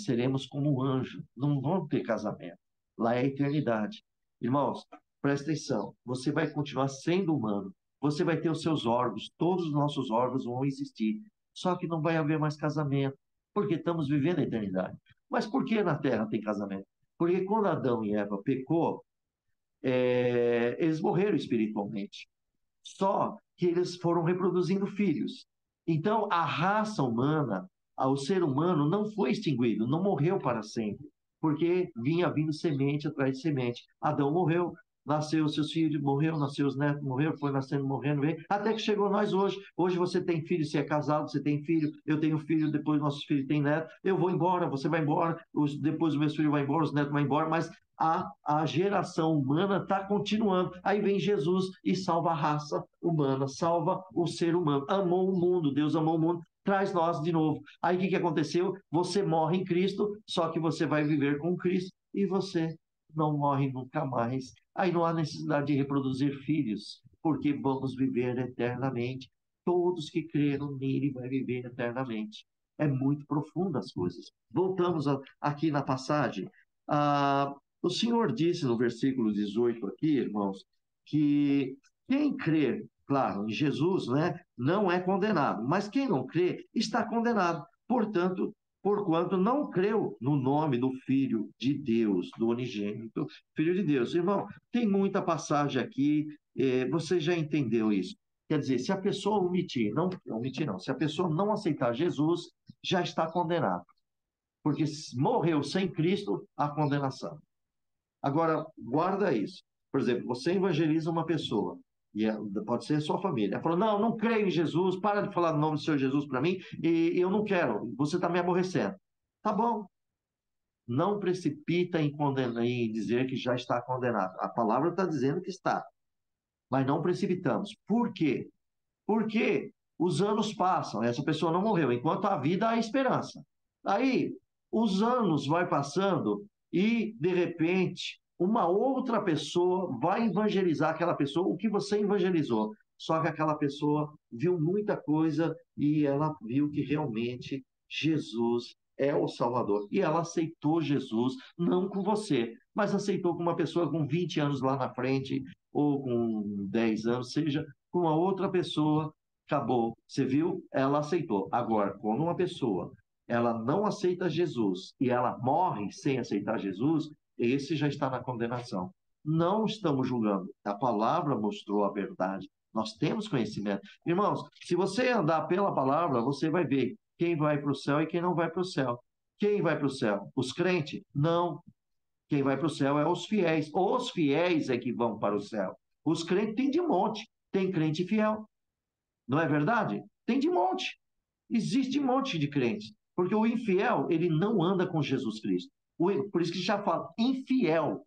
seremos como um anjo, não vamos ter casamento. Lá é a eternidade. Irmãos, presta atenção, você vai continuar sendo humano, você vai ter os seus órgãos, todos os nossos órgãos vão existir, só que não vai haver mais casamento, porque estamos vivendo a eternidade. Mas por que na Terra tem casamento? Porque quando Adão e Eva pecou, eles morreram espiritualmente. Só que eles foram reproduzindo filhos. Então, a raça humana, o ser humano, não foi extinguido, não morreu para sempre, porque vinha vindo semente atrás de semente. Adão morreu, nasceu seus filhos, morreu, nasceu os netos, morreu, foi nascendo, morrendo, veio, até que chegou nós hoje. Hoje você tem filho, você é casado, você tem filho, eu tenho filho, depois nossos filhos têm neto, eu vou embora, você vai embora, depois os meus filhos vão embora, os netos vão embora, mas a geração humana está continuando. Aí vem Jesus e salva a raça humana, salva o ser humano. Amou o mundo, Deus amou o mundo, traz nós de novo. Aí o que aconteceu? Você morre em Cristo, só que você vai viver com Cristo e você não morre nunca mais. Aí não há necessidade de reproduzir filhos, porque vamos viver eternamente. Todos que creram nele vão viver eternamente. É muito profundo as coisas. Voltamos aqui na passagem. O Senhor disse no versículo 18 aqui, irmãos, que quem crê, claro, em Jesus, né, não é condenado, mas quem não crê está condenado. Portanto, porquanto não creu no nome do Filho de Deus, do unigênito Filho de Deus. Irmão, tem muita passagem aqui, você já entendeu isso. Quer dizer, se a pessoa omitir não, se a pessoa não aceitar Jesus, já está condenado, porque morreu sem Cristo, a condenação. Agora, guarda isso. Por exemplo, você evangeliza uma pessoa, pode ser a sua família. Ela falou: não, não creio em Jesus, para de falar o nome do Senhor Jesus para mim, e eu não quero, você está me aborrecendo. Tá bom, não precipita em condenar, em dizer que já está condenado. A palavra está dizendo que está, mas não precipitamos. Por quê? Porque os anos passam, essa pessoa não morreu, enquanto há vida há esperança. Aí, os anos vai passando e, de repente, uma outra pessoa vai evangelizar aquela pessoa, o que você evangelizou. Só que aquela pessoa viu muita coisa e ela viu que realmente Jesus é o Salvador. E ela aceitou Jesus, não com você, mas aceitou com uma pessoa com 20 anos lá na frente, ou com 10 anos, seja com uma outra pessoa, acabou. Você viu? Ela aceitou. Agora, quando uma pessoa ela não aceita Jesus e ela morre sem aceitar Jesus, esse já está na condenação. Não estamos julgando. A palavra mostrou a verdade. Nós temos conhecimento. Irmãos, se você andar pela palavra, você vai ver quem vai para o céu e quem não vai para o céu. Quem vai para o céu? Os crentes? Não. Quem vai para o céu é os fiéis. Os fiéis é que vão para o céu. Os crentes têm de monte. Tem crente fiel. Não é verdade? Tem de monte. Existe um monte de crentes. Porque o infiel, ele não anda com Jesus Cristo. Por isso que já fala infiel,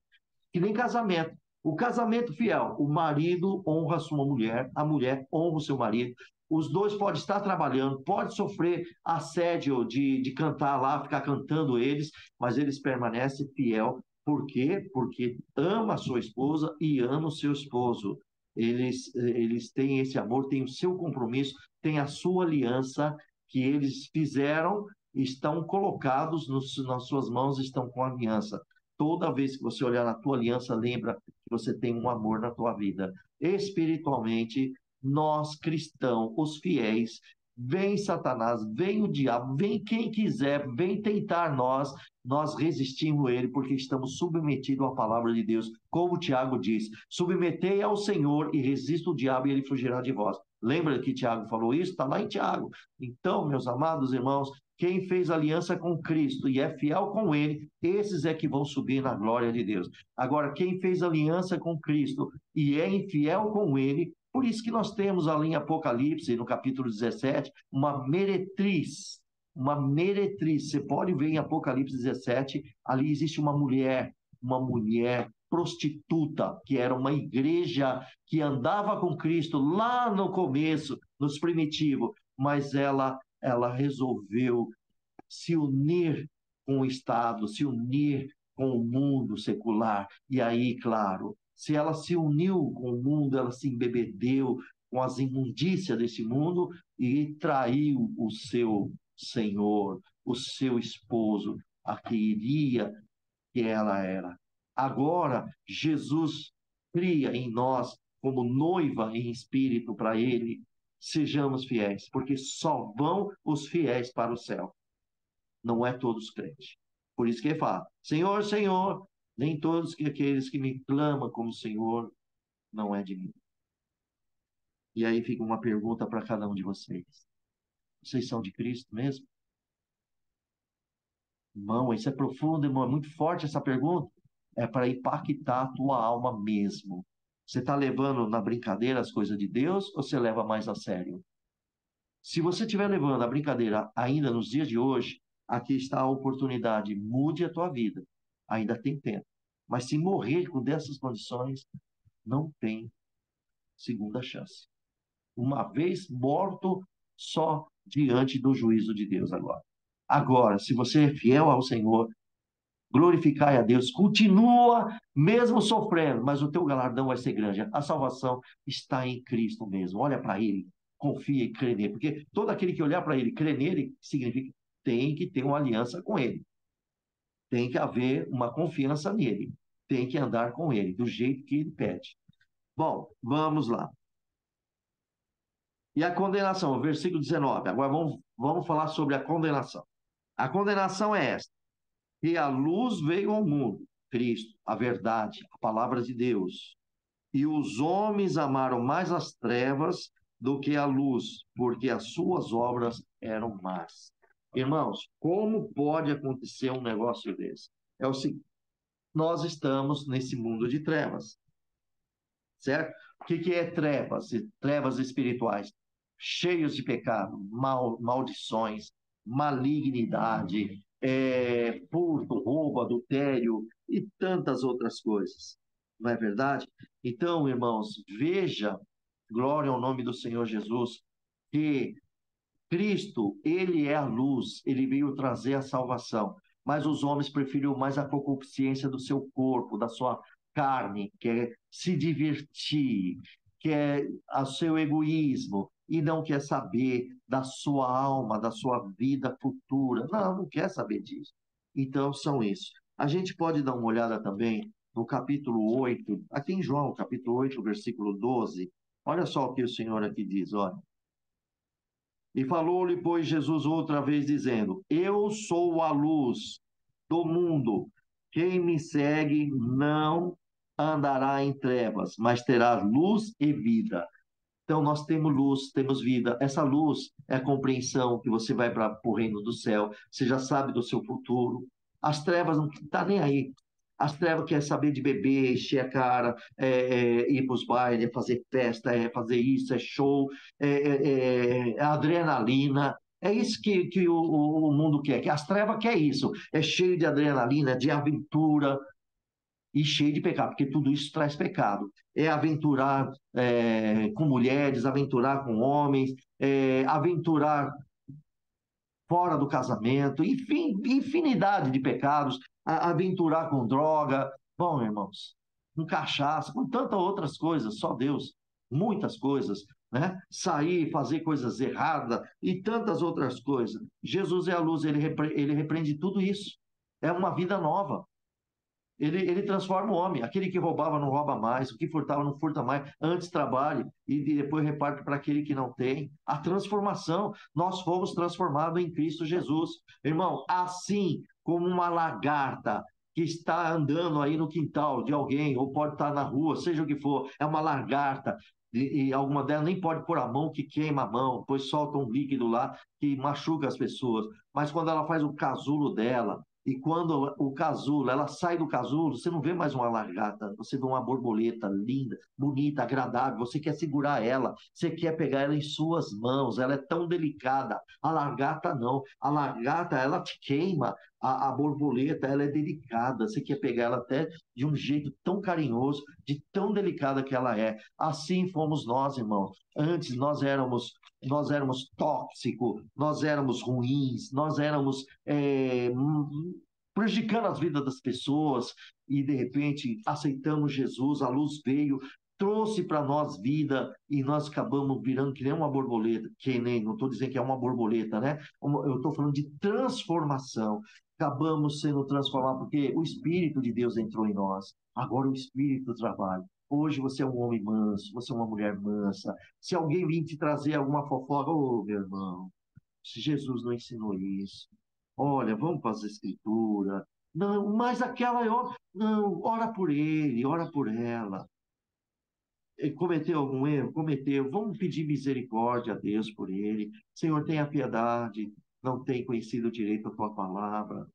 que nem casamento. O casamento fiel, o marido honra a sua mulher, a mulher honra o seu marido. Os dois podem estar trabalhando, pode sofrer assédio de cantar lá, ficar cantando eles, mas eles permanecem fiel. Por quê? Porque ama a sua esposa e ama o seu esposo. Eles têm esse amor, têm o seu compromisso, têm a sua aliança que eles fizeram, estão colocados nas suas mãos, estão com a aliança. Toda vez que você olhar na tua aliança, lembra que você tem um amor na tua vida. Espiritualmente, nós cristãos, os fiéis, vem Satanás, vem o diabo, vem quem quiser, vem tentar nós resistimos ele porque estamos submetidos à palavra de Deus. Como o Tiago diz: submetei ao Senhor e resista o diabo e ele fugirá de vós. Lembra que Tiago falou isso? Está lá em Tiago. Então, meus amados irmãos, quem fez aliança com Cristo e é fiel com ele, esses é que vão subir na glória de Deus. Agora, quem fez aliança com Cristo e é infiel com ele, por isso que nós temos ali em Apocalipse, no capítulo 17, uma meretriz. Uma meretriz. Você pode ver em Apocalipse 17, ali existe uma mulher prostituta, que era uma igreja que andava com Cristo lá no começo, nos primitivos, mas ela resolveu se unir com o Estado, se unir com o mundo secular. E aí, claro, se ela se uniu com o mundo, ela se embebedeu com as imundícias desse mundo e traiu o seu senhor, o seu esposo, a que iria que ela era. Agora, Jesus cria em nós como noiva em espírito para ele. Sejamos fiéis, porque só vão os fiéis para o céu. Não é todos crentes. Por isso que ele fala: Senhor, Senhor, nem todos aqueles que me clamam como Senhor não é de mim. E aí fica uma pergunta para cada um de vocês: vocês são de Cristo mesmo? Irmão, isso é profundo, irmão, é muito forte essa pergunta. É para impactar a tua alma mesmo. Você está levando na brincadeira as coisas de Deus ou você leva mais a sério? Se você estiver levando a brincadeira ainda nos dias de hoje, aqui está a oportunidade. Mude a tua vida. Ainda tem tempo. Mas se morrer com dessas condições, não tem segunda chance. Uma vez morto, só diante do juízo de Deus agora. Agora, se você é fiel ao Senhor, glorificai a Deus, continua mesmo sofrendo, mas o teu galardão vai ser grande. A salvação está em Cristo mesmo. Olha para Ele, confia e crê nele, porque todo aquele que olhar para Ele, crê nele, significa que tem que ter uma aliança com Ele, tem que haver uma confiança nele, tem que andar com Ele, do jeito que Ele pede. Bom, vamos lá. E a condenação, versículo 19. Agora vamos falar sobre a condenação. A condenação é esta: que a luz veio ao mundo, Cristo, a verdade, a palavra de Deus. E os homens amaram mais as trevas do que a luz, porque as suas obras eram más. Irmãos, como pode acontecer um negócio desse? É o seguinte: nós estamos nesse mundo de trevas, certo? O que é trevas? Trevas espirituais, cheios de pecado, maldições, malignidade, furto, roubo, adultério e tantas outras coisas. Não é verdade? Então, irmãos, veja, glória ao nome do Senhor Jesus, que Cristo, ele é a luz, ele veio trazer a salvação, mas os homens preferiram mais a concupiscência do seu corpo, da sua carne, quer se divertir, quer o seu egoísmo, e não quer saber da sua alma, da sua vida futura. Não, não quer saber disso. Então, são isso. A gente pode dar uma olhada também no capítulo 8, aqui em João, capítulo 8, versículo 12. Olha só o que o Senhor aqui diz, olha. E falou-lhe, pois, Jesus outra vez, dizendo: Eu sou a luz do mundo. Quem me segue não andará em trevas, mas terá luz e vida. Então, nós temos luz, temos vida. Essa luz é a compreensão que você vai para o reino do céu. Você já sabe do seu futuro. As trevas não estão nem aí. As trevas querem saber de beber, encher a cara, ir para os bailes, fazer festa, fazer isso, é show, é adrenalina. É isso que o mundo quer. Que as trevas quer isso. É cheio de adrenalina, de aventura, e cheio de pecado, porque tudo isso traz pecado. É aventurar com mulheres, aventurar com homens, aventurar fora do casamento, enfim, infinidade de pecados, aventurar com droga. Bom, irmãos, com cachaça, com tantas outras coisas, só Deus, muitas coisas, né? Sair, fazer coisas erradas e tantas outras coisas. Jesus é a luz, ele repreende tudo isso. É uma vida nova. Ele transforma o homem. Aquele que roubava não rouba mais, o que furtava não furta mais. Antes trabalhe e depois reparte para aquele que não tem. A transformação. Nós fomos transformados em Cristo Jesus. Irmão, assim como uma lagarta que está andando aí no quintal de alguém, ou pode estar na rua, seja o que for, é uma lagarta. E alguma delas nem pode pôr a mão que queima a mão, pois solta um líquido lá que machuca as pessoas. Mas quando ela faz o casulo dela, e quando o casulo, ela sai do casulo, você não vê mais uma lagarta, você vê uma borboleta linda, bonita, agradável. Você quer segurar ela, você quer pegar ela em suas mãos, ela é tão delicada. A lagarta não. A lagarta, ela te queima. A borboleta, ela é delicada. Você quer pegar ela até de um jeito tão carinhoso, de tão delicada que ela é. Assim fomos nós, irmãos. Antes nós éramos tóxicos, nós éramos ruins, nós éramos prejudicando as vidas das pessoas e de repente aceitamos Jesus, a luz veio, trouxe para nós vida e nós acabamos virando que nem uma borboleta, que nem, não estou dizendo que é uma borboleta, né? Eu estou falando de transformação. Acabamos sendo transformados porque o Espírito de Deus entrou em nós. Agora o Espírito trabalha. Hoje você é um homem manso, você é uma mulher mansa. Se alguém vir te trazer alguma fofoca, ô meu irmão, se Jesus não ensinou isso. Olha, vamos para as escrituras. Não, mas aquela não, ora por ele, ora por ela. Ele cometeu algum erro? Cometeu. Vamos pedir misericórdia a Deus por ele. Senhor, tenha piedade. Não tem conhecido direito a tua palavra.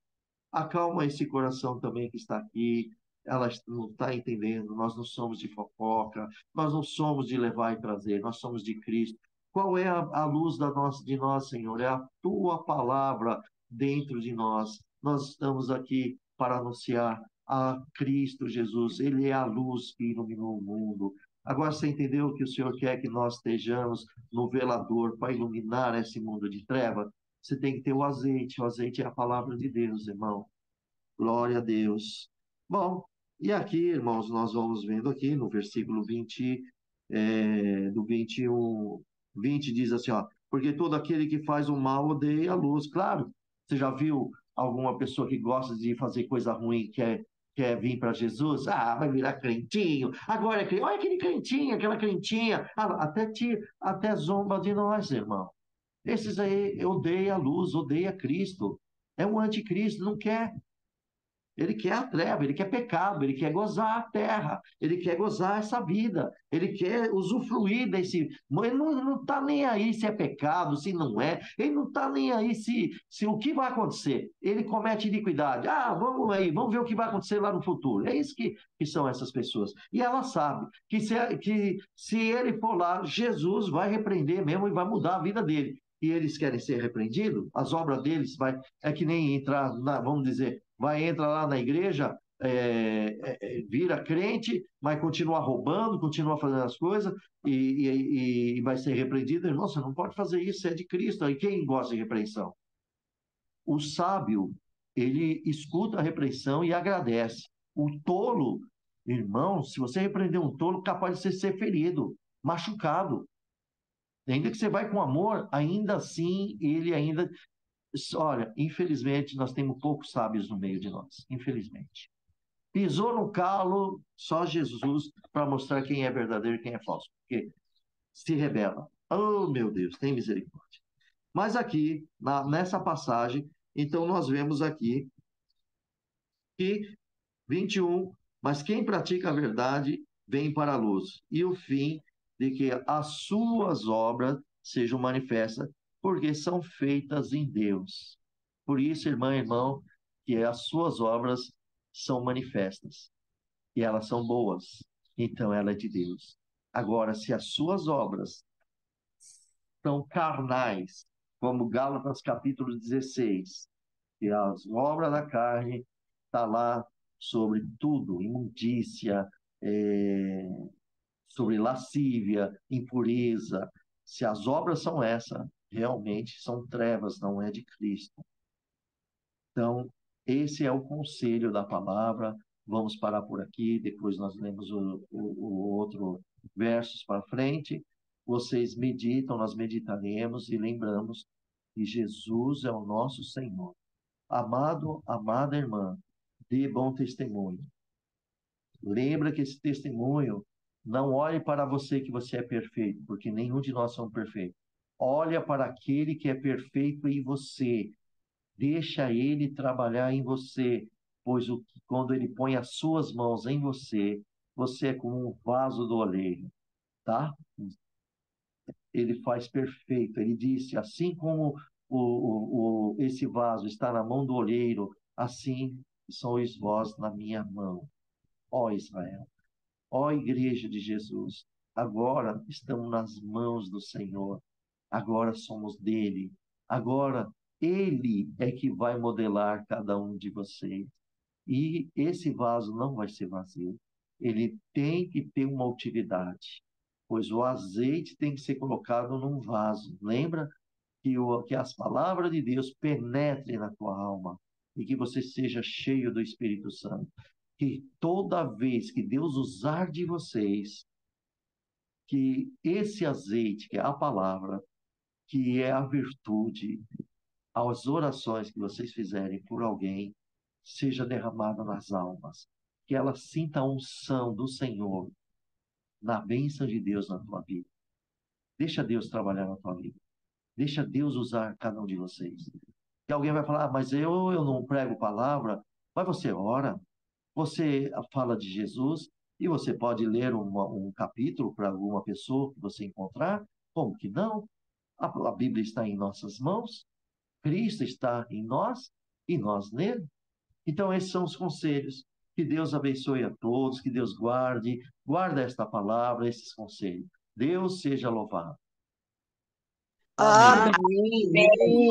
Acalma esse coração também que está aqui. Ela não está entendendo. Nós não somos de fofoca. Nós não somos de levar e trazer. Nós somos de Cristo. Qual é a luz de nós, Senhor? É a tua palavra dentro de nós. Nós estamos aqui para anunciar a Cristo Jesus. Ele é a luz que iluminou o mundo. Agora você entendeu que o Senhor quer que nós estejamos no velador para iluminar esse mundo de treva? Você tem que ter o azeite. O azeite é a palavra de Deus, irmão. Glória a Deus. Bom, e aqui, irmãos, nós vamos vendo aqui no versículo 20, do 21, 20 diz assim, ó, porque todo aquele que faz o mal odeia a luz. Claro, você já viu alguma pessoa que gosta de fazer coisa ruim, quer vir para Jesus? Ah, vai virar crentinho. Agora é crente. Olha aquele crentinho, aquela crentinha. Ah, até zomba de nós, irmão. Esses aí odeia a luz, odeia Cristo. É um anticristo, não quer. Ele quer a treva, ele quer pecado, ele quer gozar a terra, ele quer gozar essa vida, ele quer usufruir desse. Ele não está nem aí se é pecado, se não é, ele não está nem aí se o que vai acontecer. Ele comete iniquidade. Ah, vamos aí, vamos ver o que vai acontecer lá no futuro. É isso que são essas pessoas. E ela sabe que se ele for lá, Jesus vai repreender mesmo e vai mudar a vida dele. E eles querem ser repreendidos, as obras deles é que nem entrar, vamos dizer, entra lá na igreja, vira crente, mas continua roubando, continua fazendo as coisas e vai ser repreendido. Irmão, você não pode fazer isso, você é de Cristo. E quem gosta de repreensão? O sábio, ele escuta a repreensão e agradece. O tolo, irmão, se você repreender um tolo, capaz de você ser ferido, machucado. Ainda que você vai com amor, ainda assim, ele ainda. Olha, infelizmente, nós temos poucos sábios no meio de nós. Infelizmente. Pisou no calo, só Jesus para mostrar quem é verdadeiro e quem é falso. Porque se rebela. Oh, meu Deus, tem misericórdia. Mas aqui, nessa passagem, então nós vemos aqui que 21, mas quem pratica a verdade vem para a luz, e o fim de que as suas obras sejam manifestas, porque são feitas em Deus. Por isso, irmã e irmão, que as suas obras são manifestas, e elas são boas, então ela é de Deus. Agora, se as suas obras são carnais, como Gálatas capítulo 16, que as obras da carne está lá sobre tudo, imundícia, sobre lascívia, impureza. Se as obras são essas, realmente são trevas, não é de Cristo. Então, esse é o conselho da palavra. Vamos parar por aqui, depois nós lemos o outro versos para frente. Vocês meditam, nós meditaremos e lembramos que Jesus é o nosso Senhor. Amado, amada irmã, dê bom testemunho. Lembra que esse testemunho, não olhe para você que você é perfeito, porque nenhum de nós somos perfeitos. Olha para aquele que é perfeito em você. Deixa ele trabalhar em você, pois quando ele põe as suas mãos em você, você é como um vaso do oleiro, tá? Ele faz perfeito. Ele disse, assim como esse vaso está na mão do oleiro, assim sois vós na minha mão, ó Israel, ó Igreja de Jesus. Agora estamos nas mãos do Senhor, agora somos dele, agora ele é que vai modelar cada um de vocês. E esse vaso não vai ser vazio, ele tem que ter uma utilidade, pois o azeite tem que ser colocado num vaso. Lembra que as palavras de Deus penetrem na tua alma e que você seja cheio do Espírito Santo. Que toda vez que Deus usar de vocês, que esse azeite, que é a palavra, que é a virtude, as orações que vocês fizerem por alguém, seja derramada nas almas. Que ela sinta a unção do Senhor na bênção de Deus na tua vida. Deixa Deus trabalhar na tua vida. Deixa Deus usar cada um de vocês. E alguém vai falar, mas eu não prego palavra. Mas você ora, você fala de Jesus, e você pode ler um capítulo para alguma pessoa que você encontrar. Como que não? A Bíblia está em nossas mãos, Cristo está em nós e nós nele. Então, esses são os conselhos. Que Deus abençoe a todos, que Deus guarda esta palavra, esses conselhos. Deus seja louvado. Amém.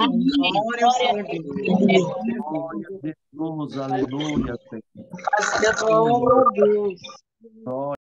Amém. Glória ao Senhor Deus. Glória a Jesus, aleluia. Glória a Deus.